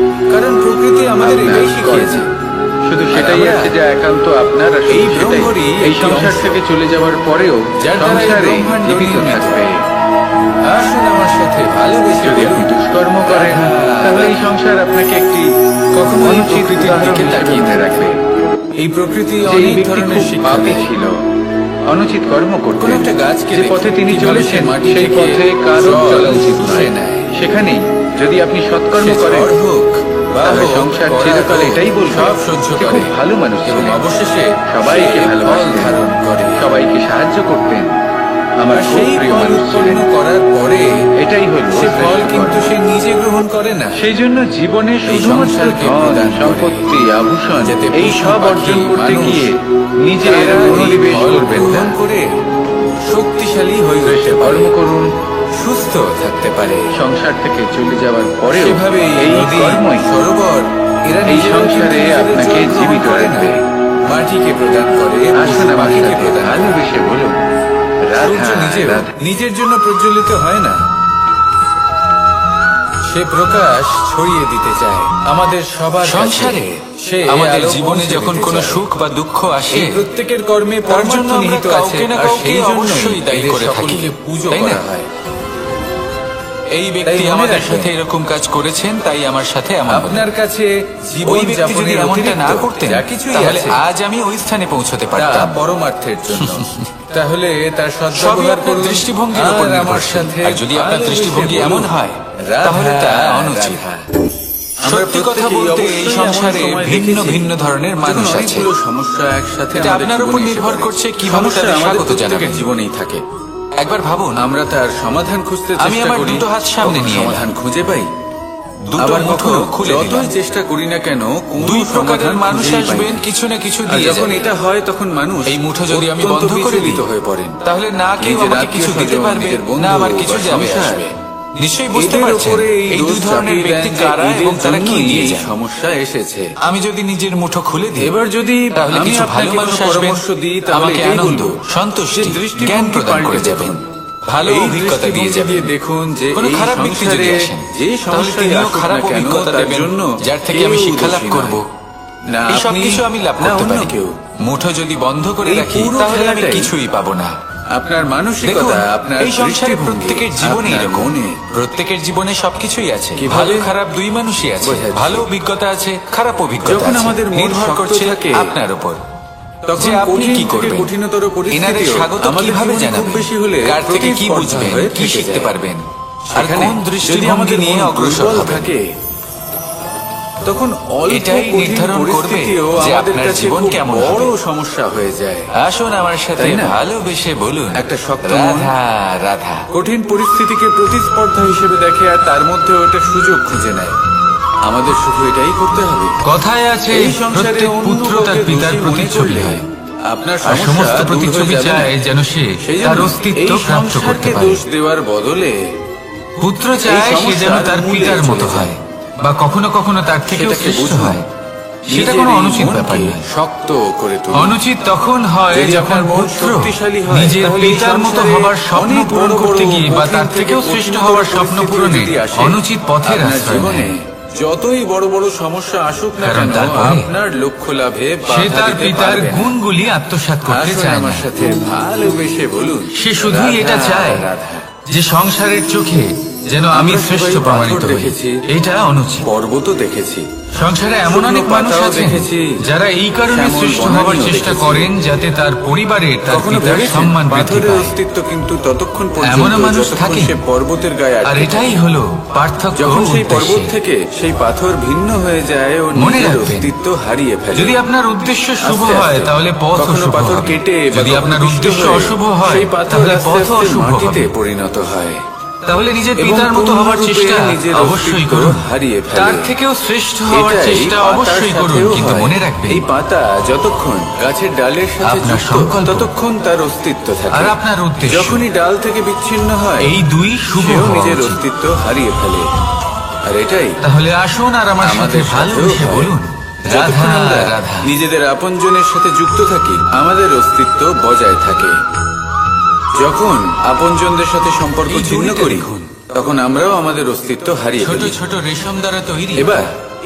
কারণ প্রকৃতি আমাদের আপনার এটাই শিখিয়েছে। শুধু সেটাই আমরা আছে যা একান্ত আপনার, আর এই শুধু সেটাই ব্রহ্মরই এই একটি সংসার অংশ, থেকে চলে যাওয়ার পরেও যার দ্বারা এই সংসারে ব্রহ্মাণ্ড জীবিত নির্মিত। থাকবে। আসুন আমার সাথে ভালোবেসে যদি বলুন, আপনি দুষ্কর্ম করেন, তাহলে এই সংসার আপনাকে একটি কখনো এই অনুচিত প্রকৃতির উদাহরণ দিকে হিসেবে তাকিয়ে মনে থাকে। রাখবে। এই প্রকৃতি যে এই অনেক ব্যক্তি ধরনের খুব শিক্ষা পাপী দেয়। ছিল, অনুচিত কর্ম কোন করতেন, একটা গাছকে যে দেখে পথে তিনি কিভাবে চলেছেন সে মাটি সেই থেকে পথে কারো জল চলা উচিত শুষে নয়। নেয়। সেখানেই যদি আপনি সৎকর্ম সে করেন, ঝড় হোক তাহলে সংসার চিরকাল এটাই বলবে সব সহ্য যে করে খুব ভালো মানুষ এবং ছিলেন। অবশেষে সবাইকে সে ফল ভালোবাসতেন, ধারণ করে। সবাইকে সাহায্য করতেন। আমার খুব সেই প্রিয় ফল মানুষ ছিলেন। উৎপন্ন করার পরে এটাই হলো সে ফল শ্রেষ্ঠ কিন্তু কর্ম। সে নিজে গ্রহণ করে না। সেই জন্য জীবনে শুধুমাত্র সংসারকে ধন, প্রদান করে। সম্পত্তি, আভূষণ যাতে এই পশু, সব পাখি, অর্জন করতে মানুষ গিয়ে নিজের তারা এই মনোনিবেশ ফল করবেন না। গ্রহণ করে শক্তিশালী হয়ে উঠতে কর্ম পারে, করুন, সুস্থ থাকতে পারে। সংসার থেকে চলে যাওয়ার পরেও সেভাবে এই নদী, কর্মই সরোবর এরা এই নিজেরাও সংসারে কিন্তু নিজেদের আপনাকে জল গ্রহণ জীবিত করে না। রাখবে। মাটিকে প্রদান করে, আসুন আমার পাখিকে সাথে প্রদান করে। ভালোবেসে বলুন, সূর্য রাধা নিজেও রাধা। নিজের জন্য প্রজ্বলিত হয় না, সে প্রকাশ ছড়িয়ে দিতে চায় আমাদের সবার সংসারে সে আমাদের আলো জীবনে পৌঁছে যখন দিতে কোনো চায়। সুখ বা দুঃখ আসে, এই প্রত্যেকের কর্মে তার জন্য পরমার্থ আমরা নিহিত আছে, কাউকে না আর কাউকে সেই অবশ্যই জন্যই দায়ী এদের করে থাকি, সকলকে পুজো তাই না? করা হয়। এই ব্যক্তি মনে আমাদের রাখবেন, সাথে এরকম কাজ করেছেন, তাই আমার সাথে এমন হলো। আপনার কাছে জীবন ওই ব্যক্তি যদি যাপনের এমনটা না অতিরিক্ত করতেন, যা কিছুই তাহলে আছে, আজ আমি ওই স্থানে পৌঁছতে তা পারতাম। পরমার্থের জন্য। তাহলে তার সবই সদ্ব্যবহার আপনার করুন দৃষ্টিভঙ্গির উপর আর আমার নির্ভরশীল। সাথে আর যদি আপনার ভালোবেসে দৃষ্টিভঙ্গি বলুন, এমন হয়, রাধা, তাহলে তা অনুচিত। রাধা। সত্যি কথা বলতে এই সংসারে ভিন্ন ভিন্ন ধরনের মানুষ আছে। সমস্যা একসাথে এটা আপনার উপর নির্ভর করছে কিভাবে তাদের স্বাগত জানাবেন। জীবনেই থাকে। একবার ভাবুন, আমরা তার সমাধান খুঁজতে আমি চেষ্টা আমার করি, দুটো হাত সামনে কখনো নিয়ে এলাম। সমাধান খুঁজে পাই, দুটো আবার মুঠো কখনো খুলে যতই দিলাম। চেষ্টা করি না কেন কোনো দুই প্রকারের সমাধান মানুষ খুঁজেই পাই আসবেন, না। কিছু না কিছু আর দিয়ে যখন যাবেন। এটা হয় তখন মানুষ এই মুঠো যদি আমি অত্যন্ত বন্ধ করে দিই, বিচলিত হয়ে পড়েন। তাহলে না কেউ নিজের আমাকে কিছু দিতে আত্মীয়-স্বজন, পারবে, নিজের বন্ধু না আমার কিছু বা যাবে সংসার, আসবে। নিশ্চয়ই বুঝতে এদের পারছেন উপরে এই দুই দোষ ধরনের চাপিয়ে ব্যক্তি দেন যে কারা এদের এবং তারা কি জন্যই দিয়ে এই যায়। সমস্যা এসেছে। আমি যদি নিজের মুঠো খুলে দিই, এবার যদি তাহলে আমি কিছু ভালো আপনাকে মানুষ কোনো আসবেন, পরামর্শ দিই, তাহলে আমাকে এটাই আনন্দ, বলবো, সন্তুষ্টি, যে দৃষ্টিভঙ্গি জ্ঞান প্রদান করে পাল্টে যাবেন, দেখুন। ভালো এই অভিজ্ঞতা দিয়ে দৃষ্টিভঙ্গি যাবেন। দেখুন যে কোনো এই খারাপ ব্যক্তি যদি সংসারে আসেন, যে তাহলে সমস্যাই তিনিও আসুক খারাপ না কেন, অভিজ্ঞতা তার দেবেন, জন্য যার থেকে কেউ আমি শিক্ষা লাভ দোষী করব। নয়। না এই সব আপনি, কিছু আমি লাভ না করতে অন্য পারি। কেউ। মুঠো যদি বন্ধ করে এই রাখি, পুরো তাহলে আমি খেলাটাই কিছুই পাবো না। আপনার দেখুন, মানসিকতা, আপনার এই সংসারে দৃষ্টিভঙ্গি, প্রত্যেকের জীবনে আপনার এরকম। মনে প্রত্যেকের জীবনে সবকিছুই আছে। কিভাবে? ভালো খারাপ দুই মানুষই আছে। বোঝা যাচ্ছে। ভালো অভিজ্ঞতা আছে, খারাপ অভিজ্ঞতা যখন আছে। আমাদের মন নির্ভর শক্ত করছে থাকে, আপনার উপর তখন যে আপনি কঠিন কি থেকে করবেন। কঠিনতর এনাদের পরিস্থিতিও স্বাগত আমাদের কিভাবে জীবনে খুব জানাবেন, বেশি হলে কার থেকে কি প্রতিস্পর্ধা বুঝবেন, হয়ে কি থেকে শিখতে যায়। পারবেন, আর সেখানে কোন যদি দৃষ্টিভঙ্গি আমাদের নিয়ে মন অগ্রসর দুর্বল হবেন। থাকে, তখন অল্প এটাই কঠিন নির্ধারণ করবে পরিস্থিতিও যে আমাদের আপনার কাছে জীবন খুব কেমন বড় হবে। সমস্যা হয়ে যায়। আসুন আমার সাথে তাই না? ভালোবেসে বলুন, একটা শক্ত মন, রাধা রাধা। কঠিন পরিস্থিতিকে প্রতিস্পর্ধা হিসেবে দেখে আর তার মধ্যে ওটা সুযোগ খুঁজে নেয়। আমাদের শুধু এটাই করতে হবে। কথায় আছে এই সংসারে প্রত্যেক অন্য পুত্র তার কাউকে পিতার দোষী মনে প্রতিচ্ছবি করলে হয়, আপনার আর সমস্যা সমস্ত দূর প্রতিচ্ছবি হয়ে যাবে চায় না। যেন সে সেই তার জন্য অস্তিত্ব এই প্রাপ্ত করতে সংসারকে পারে। দোষ দেওয়ার বদলে পুত্র চায় সে সমস্যার যেন তার মূলে পিতার চলে মতো যায়। হয়, বা কখনো কখনো তার থেকেও সেটাকে শ্রেষ্ঠ বুঝুন। হয়। সেটা নিজের কোনো এই অনুচিত মনকে ব্যাপার নয়। শক্ত করে তুলুন। অনুচিত তখন হয় যদি যখন আপনার মন পুত্র শক্তিশালী হয়, নিজের তাহলে এই পিতার মতো সংসারে হবার স্বপ্ন অনেক পূরণ বড় করতে বড় গিয়ে বা কঠিন তার থেকে থেকেও শ্রেষ্ঠ কঠিনতর হওয়ার স্বপ্ন পরিস্থিতি পূরণে যদি আসে, অনুচিত পথের আপনার আশ্রয় জীবনে নেয়। যতই বড় বড় সমস্যা আসুক না কারণ কেন, তারপরে আপনার লক্ষ্য লাভে সে বাধা তার দিতে পিতার পারবে না। গুণগুলি আত্মসাৎ করতে আসুন চায় না। আমার সাথে ভালোবেসে বলুন, সে শুধুই রাধা, এটা চায় রাধা। যে সংসারের চোখে যেন আমি আমরা শ্রেষ্ঠ সবাই প্রমাণিত পাথর হই। দেখেছি, এটা অনুচিত। পর্বতও দেখেছি, সংসারে এমন শুকনো অনেক মানুষ পাতাও আছেন দেখেছি, যারা এই কারণে শ্যামল শ্রেষ্ঠ বনানীও হওয়ার চেষ্টা দেখেছি। করেন যাতে তার পরিবারের তার কখনো পিতার ভেবেছেন সম্মান বৃদ্ধি পাথরের পায়। অস্তিত্ব কিন্তু ততক্ষণ পর্যন্ত এমনও মানুষ যতক্ষণ থাকে। সে পর্বতের গায়ে আর আটকে এটাই থাকে। হলো পার্থক্য যখন সেই পর্বত উদ্দেশ্যে। থেকে সেই পাথর ভিন্ন হয়ে যায় ও মনে নিজের রাখবেন, অস্তিত্ব হারিয়ে ফেলে। যদি আপনার উদ্দেশ্য শুভ আস্তে হয় আস্তে। তাহলে পথ কখনো শুভ পাথর হবে। কেটে বা যদি কখনো আপনার পিষ্ট উদ্দেশ্য হয়ে অশুভ হয় সেই পাথর তাহলে আস্তে পথ আস্তে অশুভ মাটিতে হবে। পরিণত হয় তাহলে নিজের এবং পিতার মতো হওয়ার পূর্ণরূপে চেষ্টা নিজের অবশ্যই অস্তিত্ব করুন, হারিয়ে ফেলে। তার থেকেও শ্রেষ্ঠ হওয়ার এটাই চেষ্টা পাতার অবশ্যই করুন, সাথেও কিন্তু হয়। মনে রাখবেন এই পাতা যতক্ষণ গাছের ডালের সাথে আপনার যুক্ত, সংকল্প ততক্ষণ তার অস্তিত্ব থাকে। আর আপনার উদ্দেশ্য, যখনই ডাল থেকে বিচ্ছিন্ন হয়, এই দুই শুভ সেও হওয়া নিজের উচিত। অস্তিত্ব হারিয়ে ফেলে। আর এটাই তাহলে আসুন আর আমার সাথে আমাদের সাথেও ভালোবেসে হয়। বলুন, রাধা যতক্ষণ আমরা রাধা। নিজেদের আপনজনের সাথে যুক্ত থাকি, আমাদের অস্তিত্ব বজায় থাকে। যখন আপনজনদের সাথে সম্পর্ক এই ছিন্ন দড়িটা করি, দেখুন। তখন আমরাও আমাদের অস্তিত্ব হারিয়ে ছোট ফেলি। ছোট রেশম দ্বারা তৈরি। এবার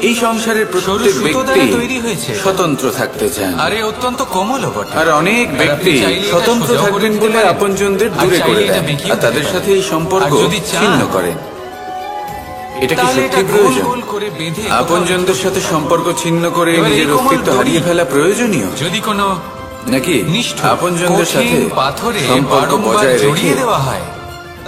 এই সংসারের প্রত্যেক সুতো ব্যক্তি দ্বারা তৈরি হয়েছে। স্বতন্ত্র থাকতে চান, আরে অত্যন্ত কোমলও বটে। আর অনেক ব্যক্তি আপনি চাইলে এটা স্বতন্ত্র সোজাও করে থাকবেন দিতে বলে পারেন। আপনজনদের আর দূরে চাইলে করে এটা দেন, বেঁকিয়েও আর তাদের দিতে সাথে পারেন। এই সম্পর্ক আর যদি চান, ছিন্ন করেন। এটা কি তাহলে সত্যি এটা গোল প্রয়োজন? গোল করে বেঁধে আপনজনদের সাথে সম্পর্ক ছিন্ন করে এবার এই নিজের কোমল অস্তিত্ব দড়ি হারিয়ে ফেলা প্রয়োজনীয় যদি কোনো নাকি নিষ্ঠুর, আপনজনদের কঠিন সাথে পাথরে সম্পর্ক বারংবার বজায় রেখে জড়িয়ে দেওয়া হয়,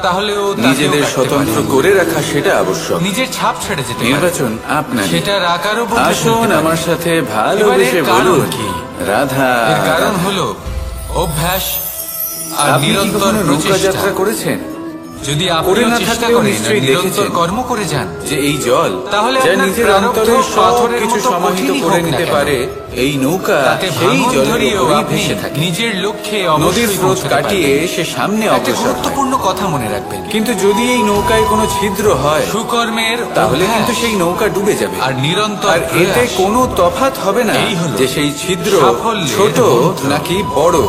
তাহলে ও তাকেও নিজেদের কাটতে স্বতন্ত্র পারে। করে রাখা সেটা আবশ্যক। নিজের ছাপ ছেড়ে যেতে পারে। নির্বাচন আপনার। সেটার আকারও বদলে আসুন ফেলতে পারে। আমার সাথে ভালোবেসে এবার এর কারণ বলুন কি? রাধা। এর কারণ হলো অভ্যাস আর আপনি কি নিরন্তর কখনো নৌকা প্রচেষ্টা। যাত্রা করেছেন? যদি করে আপনিও না চেষ্টা থাকলেও করেন আর নিশ্চয়ই নিরন্তর দেখেছেন কর্ম করে যান, যে এই জল তাহলে যা আপনার নিজের প্রারব্ধ অন্তরে সব পাথরের কিছু মতো সমাহিত কঠিনই করে হোক না নিতে কেন, পারে, এই নৌকা তাতে সেই ভাঙন জলের ধরিয়েও উপরেই আপনি ভেসে থাকে। নিজের লক্ষ্যে নদীর অবশ্যই স্রোত পৌঁছতে কাটিয়ে পারবেন। সে সামনে একটা অগ্রসর হয়। গুরুত্বপূর্ণ কথা মনে রাখবেন, কিন্তু যদি এই নৌকায় কোনো ছিদ্র হয় সুকর্মের তাহলে অভ্যাস কিন্তু সেই নৌকা ডুবে যাবে। আর নিরন্তর আর এতে প্রয়াস, কোনো তফাৎ হবে না এই হলো যে সেই ছিদ্র সাফল্যের ছোট মন্ত্র। নাকি বড়।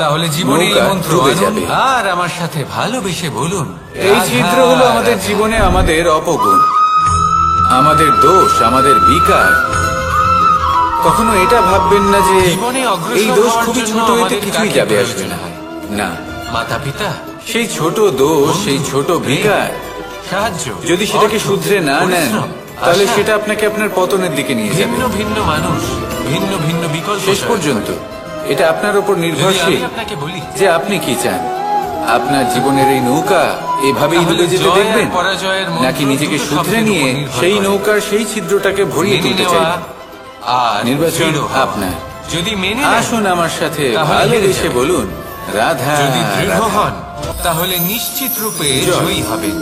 তাহলে জীবনে এই নৌকা মন্ত্র ডুবে আনুন যাবে। আর আমার সাথে ভালোবেসে বলুন, এই রাধা, ছিদ্র হলো আমাদের রাধা। জীবনে আমাদের অপগুণ, আমাদের দোষ, আমাদের বিকার। কখনো এটা ভাববেন না যে জীবনে অগ্রসর এই দোষ হওয়ার খুবই জন্য ছোট, এতে আমাদের কিছুই কাকে যাবে আসবে প্রয়োজন না। হয়? না, মাতা পিতা, সেই ছোট দোষ, সেই ছোট বিকার সাহায্য, যদি সেটাকে অর্থ, শুধরে না নেন পরিশ্রম, তাহলে আশা, সেটা আপনাকে আপনার পতনের দিকে নিয়ে যাবে। ভিন্ন ভিন্ন মানুষ, ভিন্ন ভিন্ন বিকল্প শেষ চয়েস। পর্যন্ত এটা আপনার উপর যদি আমি নির্ভরশীল আপনাকে বলি যে আপনি কি চান। আপনার জীবনের এই নৌকা এভাবেই তাহলে ডুবে যেতে জয় আর দেখবেন, পরাজয়ের মন্ত্র নাকি নিজেকে দুটো শুধরে শব্দের নিয়ে উপর নির্ভর সেই করে। নৌকার সেই ছিদ্রটাকে ভরিয়ে মেনে তুলতে নেওয়া চাইবেন? আর নির্বাচন দৃঢ় হওয়া। আপনার। যদি মেনে নেন, আসুন আমার সাথে তাহলে হেরে ভালোবেসে যাবেন। বলুন রাধা। যদি দৃঢ় রাধা। হন তাহলে নিশ্চিত রূপে জয়। জয়ী হবেন।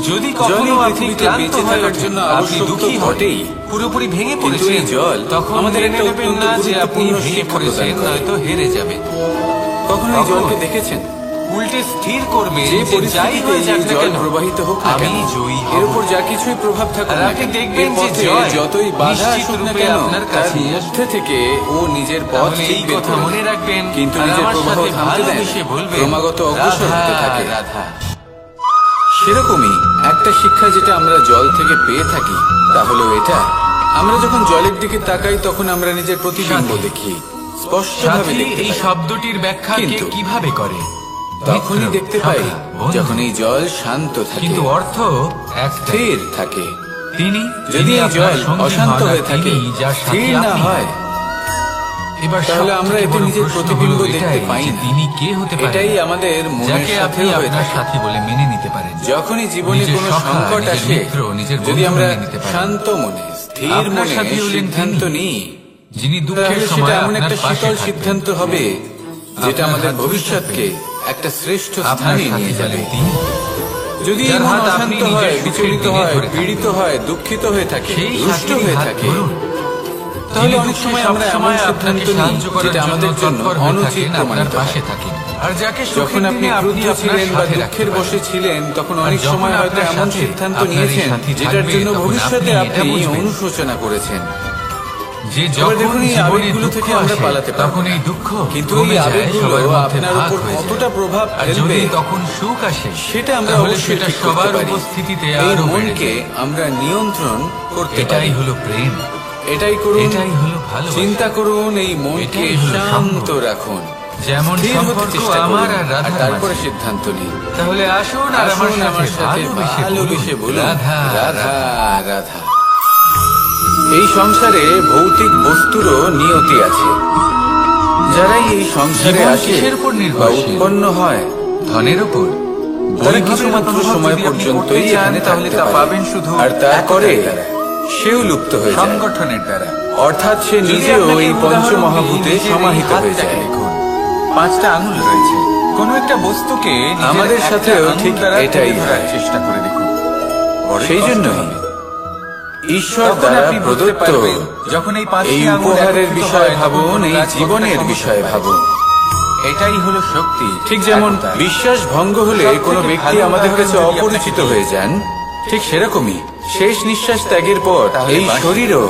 যদি জলই কখনো আপনি পৃথিবীতে ক্লান্ত বেঁচে হয়ে থাকার ওঠেন, জন্য আপনি আবশ্যক তো দুঃখী হন, বটেই। পুরোপুরি ভেঙে কিন্তু পড়েছেন, এই জল তখন আমাদের মেনে একটা নেবেন অত্যন্ত না যে আপনি গুরুত্বপূর্ণ ভেঙে শিক্ষা পড়েছেন, প্রদান করে। নয়তো হেরে যাবেন। কখনো এই কখন? জলকে দেখেছেন? উল্টে স্থির করবেন যে যে যাই পরিস্থিতিতে হয়ে যাক এই না জল কেন, প্রবাহিত হোক না আমি কেন, জয়ী এর হব। উপর যা কিছুই প্রভাব থাকুক আর না আপনি কেন, দেখবেন এর যে পথে জয় যতই বাধা নিশ্চিত আসুক না রূপে কেন, আপনার তার কাছেই আসবে। মধ্যে থেকে ও নিজের পথ তাহলে ঠিক এই বের কথা করে মনে নেয়। রাখবেন, কিন্তু আর নিজের আমার প্রবাহ সাথে থামতে দেন, ভালোবেসে বলবেন, ক্রমাগত অগ্রসর রাধা, হতে থাকে। রাধা। সেরকমই একটা শিক্ষা যেটা আমরা জল থেকে পেয়ে থাকি তা হলো এটা, আমরা যখন জলের দিকে তাকাই তখন আমরা নিজের প্রতিবিম্ব সাথী। দেখি, স্পষ্টভাবে সাথী দেখতে এই পাই। শব্দটির ব্যাখ্যা কে কিন্তু কিভাবে করে? তখনই মিত্র, দেখতে পাই সখা, বন্ধু। যখন এই জল শান্ত থাকে, কিন্তু অর্থ একটাই। স্থির থাকে। তিনি যদি যিনি এই আপনার জল সঙ্গী অশান্ত হন, আর হয়ে থাকে, তিনি যার সাথী স্থির না আপনি। হয়, এবার তাহলে সবথেকে আমরা এতে বড় নিজের প্রশ্ন প্রতিবিম্ব হলো দেখতে এটাই পাই যে না। তিনি কে হতে পারেন, এটাই আমাদের মনের যাকে আপনি সাথে হয়ে আপনার থাকে। সাথী বলে মেনে নিতে পারেন। যখনই জীবনে নিজের কোনো সখা, সংকট নিজের আসে, মিত্র, নিজের যদি বন্ধু আমরা মেনে নিতে পারেন। শান্ত মনে, স্থির আপনার মনে সাথী হলেন সিদ্ধান্ত তিনি, নিই, যিনি দুঃখের তাহলে সেটা সময় এমন আপনার একটা পাশে শীতল থাকবেন। সিদ্ধান্ত হবে যেটা আপনার আমাদের হাত ধরে ভবিষ্যৎকে থাকবেন। একটা শ্রেষ্ঠ আপনার স্থানে সাথী নিয়ে যাবে। হলেন তিনি, যদি যার মন হাত আপনি অশান্ত নিজের হয়, সুখের বিচলিত দিনে হয়, ধরে থাকবেন। পীড়িত হয়, দুঃখিত হয়ে থাকে, সেই রুষ্ট সাথীর হয়ে হাত থাকে, ধরুন। তাহলে যিনি অনেক দুঃখে সময় আমরা এমন সবসময় সিদ্ধান্ত আপনাকে নিই সাহায্য করার যেটা আমাদের জন্য তৎপর হয়ে অনুচিত থাকেন, প্রমাণিত আপনার পাশে হয়। থাকেন। আর যাকে যখন সুখের আপনি দিনে ক্রুদ্ধ আপনার ছিলেন বা সাথে দুঃখের রাখতে বশে পারেন। ছিলেন, তখন আর অনেক যখন সময় হয়তো আপনার এমন সাথে সিদ্ধান্ত আপনার এই নিয়েছেন সাথী যেটার থাকবে, জন্য তখন ভবিষ্যতে আপনি এটা আপনি বুঝবেন। অনুশোচনা করেছেন। যে এবার যখন দেখুন এই জীবনে আবেগগুলো দুঃখ থেকে আমরা আসে, পালাতে পারবো তখন না। এই দুঃখ কিন্তু কমে এই যায়, আবেগগুলো সবার মধ্যে আপনার ভাগ উপর হয়ে যায়। কতটা প্রভাব আর ফেলবে যদি তখন সুখ আসে, সেটা আমরা তাহলে অবশ্যই সেটা ঠিক করতে সবার পারি। উপস্থিতিতে এই আরো বেড়ে মনকে যায়। আমরা নিয়ন্ত্রণ করতে এটাই পারি। হলো প্রেম, এটাই করুন, এটাই হলো ভালোবাসা। চিন্তা করুন, এই মনকে এটাই হলো শান্ত সঙ্গ। রাখুন, যেমন স্থির হতে সম্পর্ক চেষ্টা আমার করুন, আর আর রাধার তারপরে মাঝে। সিদ্ধান্ত নিন। তাহলে আসুন আর আমার আসুন আমার সাথে ভালোবেসে বলুন রাধা, রাধা রাধা। এই সংসারে ভৌতিক বস্তুরও নিয়তি আছে। যারাই এই সংসারে জীবন আসে কিসের উপর বা নির্ভরশীল? উৎপন্ন হয়, ধনের উপর। তারা কিছুমাত্র সময় পর্যন্তই এখানে তাহলে থাকতে তা পারে। পাবেন শুধু আর তারপরে একতার দ্বারা, সেও লুপ্ত হয়ে যায়, সংগঠনের দ্বারা। অর্থাৎ সে যদি নিজেও আপনাকে এই উদাহরণ পঞ্চমহাভূতে দিই, নিজের এই সমাহিত হয়ে হাতটাকে যায়। দেখুন, 5টা আঙুল রয়েছে। কোন একটা বস্তুকে নিজের আমাদের একটা সাথেও আঙুল ঠিক দ্বারা এটাই তুলে ধরার হয়। চেষ্টা করে দেখুন। বড়ই সেই কষ্ট জন্যই হবে। ঈশ্বর তখন দ্বারা আপনি বুঝতে প্রদত্ত পারবেন, যখন এই 5টি এই আঙুল উপহারের একত্রিত বিষয়ে হয়, ভাবুন, তখন এই কাজ কতটা জীবনের সহজ বিষয়ে হয়। ভাবুন। এটাই হলো শক্তি। ঠিক যেমন একতা। বিশ্বাস ভঙ্গ হলে সবথেকে কোনো ব্যক্তি ভালো আমাদের উদাহরণ কাছে যদি আপনাকে অপরিচিত দিই, হয়ে যান, ঠিক সেরকমই শেষ নিঃশ্বাস ত্যাগের পর তাহলে এই বাঁশি। শরীরও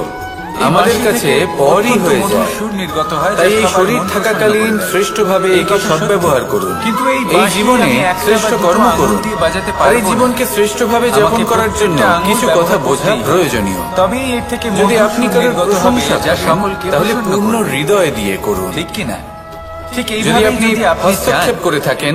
এই আমাদের বাঁশি কাছে থেকে পরই অত্যন্ত হয়ে মধুর যায়। সুর নির্গত হয়, যা তাই এই সবার শরীর মন প্রসন্ন থাকাকালীন করে দেয়। শ্রেষ্ঠভাবে এই একে কথা সদ্ব্যবহার সত্যি। করুন। কিন্তু এই এই বাঁশি জীবনে আমি একটা শ্রেষ্ঠ বা দুটো কর্ম আঙুল করুন। দিয়ে বাজাতে আর পারবো এই না। জীবনকে শ্রেষ্ঠভাবে যাপন আমাকে করার জন্য প্রত্যেকটা আঙুল কিছু কথা ব্যবহার বোঝা করতেই হবে। প্রয়োজনীয়। তবেই এর থেকে যদি মধুর আপনি সুর কারোর নির্গত হবে, প্রশংসা যা করেন, সকলকে তাহলে প্রসন্ন পূর্ণ করবে। হৃদয় দিয়ে করুন। ঠিক কিনা? ঠিক যদি এইভাবে আপনি যদি আপনি চান হস্তক্ষেপ করে থাকেন,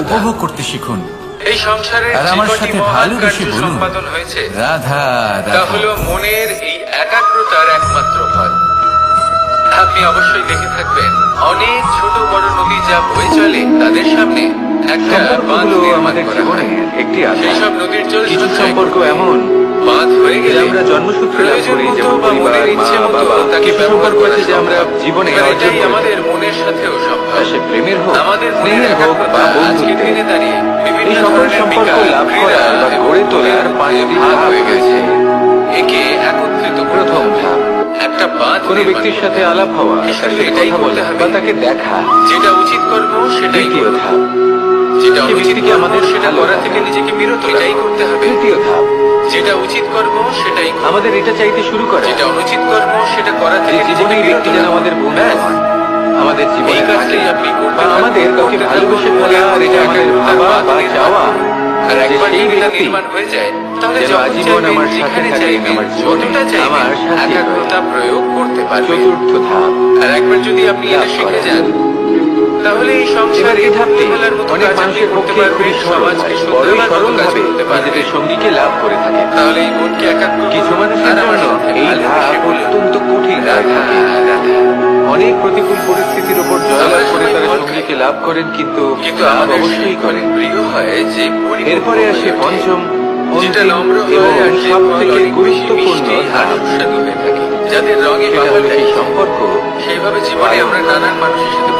স্বাধীনতা উপভোগ করতে শিখুন। এই সংসারের আর যে আমার কটি সাথে মহান ভালোবেসে কার্য বলুন, সম্পাদন হয়েছে রাধা তা রাধা। হলো মনের এই একাগ্রতার একমাত্র ফল। আপনি অবশ্যই দেখে থাকবেন অনেক ছোট বড় নদী যা বয়ে চলে তাদের সামনে একটা বাঁধ সম্পর্কগুলো নির্মাণ আমাদের করা জীবনে হয়। একটি আধার। সেই সব নদীর জল কিছু সঞ্চয় সম্পর্ক করতে এমন বাঁধ হয়ে যে গেলে আমরা জন্মসূত্রে লাভ প্রয়োজন করি, মতো যেমন বা পরিবার, মনের ইচ্ছে মা, মতো বাবা। তাকে কিছু ব্যবহার সম্পর্ক করা আছে যে আমরা সম্ভব। জীবনে এবার অর্জন এটাই করি। আমাদের মনের সাথেও সম্ভব। তা সে প্রেমের হোক, আমাদের মনের স্নেহের হোক বা একাগ্রতা আজকের বন্ধুত্বের। দিনে দাঁড়িয়ে বিভিন্ন এই সকল ধরনের সম্পর্ক বিকার, লাভ ক্রীড়া করার বা এবং গড়ে তোলার মনের পাঁচটি ভাগ ধাপ হয়ে গেছে। রয়েছে। একে একত্রিত করতে প্রথম হবে। ধাপ, একটা বাঁধ কোনো নির্মাণ ব্যক্তির করতে সাথে হবে। আলাপ হওয়া, তার শুধু সাথে এটাই কথা করতে বলা হবে। বা তাকে দেখা। যেটা উচিত কর্ম সেটাই দ্বিতীয় করতে ধাপ, হবে। যেটা সে অনুচিত ব্যক্তিকে কর্ম আমাদের সেটা ভালো করা লাগা। থেকে নিজেকে বিরত এটাই করতে হবে। তৃতীয় ধাপ, যেটা উচিত কর্ম সেটাই করতে হবে। আমাদের এটা চাইতে শুরু করা যেটা অনুচিত কর্ম সেটা করা যে থেকে জীবনে নিজেকে এই বিরত ব্যক্তি যেন রাখা। আমাদের বন্ধু ব্যাস। হন, আমাদের জীবনে এই কাজটাই থাকে। আপনি করতে বা থাকুন, আমাদের কাউকে করতে ভালোবেসে থাকুন, ফেলা, আর এটা মনের আমাদের একাগ্রতার ভাবা বাঁধ বা নির্মাণ চাওয়া করুন। আর যে একবার সেই যদি তা ব্যক্তি নির্মাণ হয়ে যায় তাহলে যেন যখন আজীবন চাইবেন, আমার সাথে যেখানে থাকেন, চাইবেন, আমার জীবনে, যতটা চাইবেন আমার সাথী হয়ে। একাগ্রতা প্রয়োগ করতে পারবেন। চতুর্থ ধাপ, আর একবার যদি আপনি এটা লাভ শিখে করা। যান তাহলে এই এবার সংসারে এই ধাপটি ফেলার মতো অনেক কাজ আপনি মানুষের করতে পক্ষে খুবই পারবেন, সরল সমাজকে হয়, শুদ্ধ বড়ই করার সরল মতো কাজ ভাবে করতে পারবেন। নিজেদের সঙ্গীকে লাভ করে থাকে। তাহলে এই মনকে একাগ্র কিছু করুন। মানুষের আর আমার জন্য সাথে এই ভালোবেসে ধাপ বলুন, অত্যন্ত কঠিন হয়ে রাধা, থাকে। রাধা। অনেক প্রতিকূল পরিস্থিতির উপর জয়লাভ আমরা করে সবাই তারা ফল সঙ্গীকে খাই। লাভ করেন, কিন্তু কিন্তু লাভ আমাদের অবশ্যই সেই করেন। প্রিয় হয় যে পরিপক্ব এরপরে হয়ে আসে ওঠে। পঞ্চম, যেটা অন্তিম নম্র এবং হয় আর যে সব ফল থেকে অনেক বেশি গুরুত্বপূর্ণ মিষ্টি আর ধাপ। সুস্বাদু হয়ে থাকে। যাদের রঙে সেটা হলো বাহার সেই দেয়। সম্পর্ক সেইভাবে জীবনে আমরা নানান মানুষের সাথে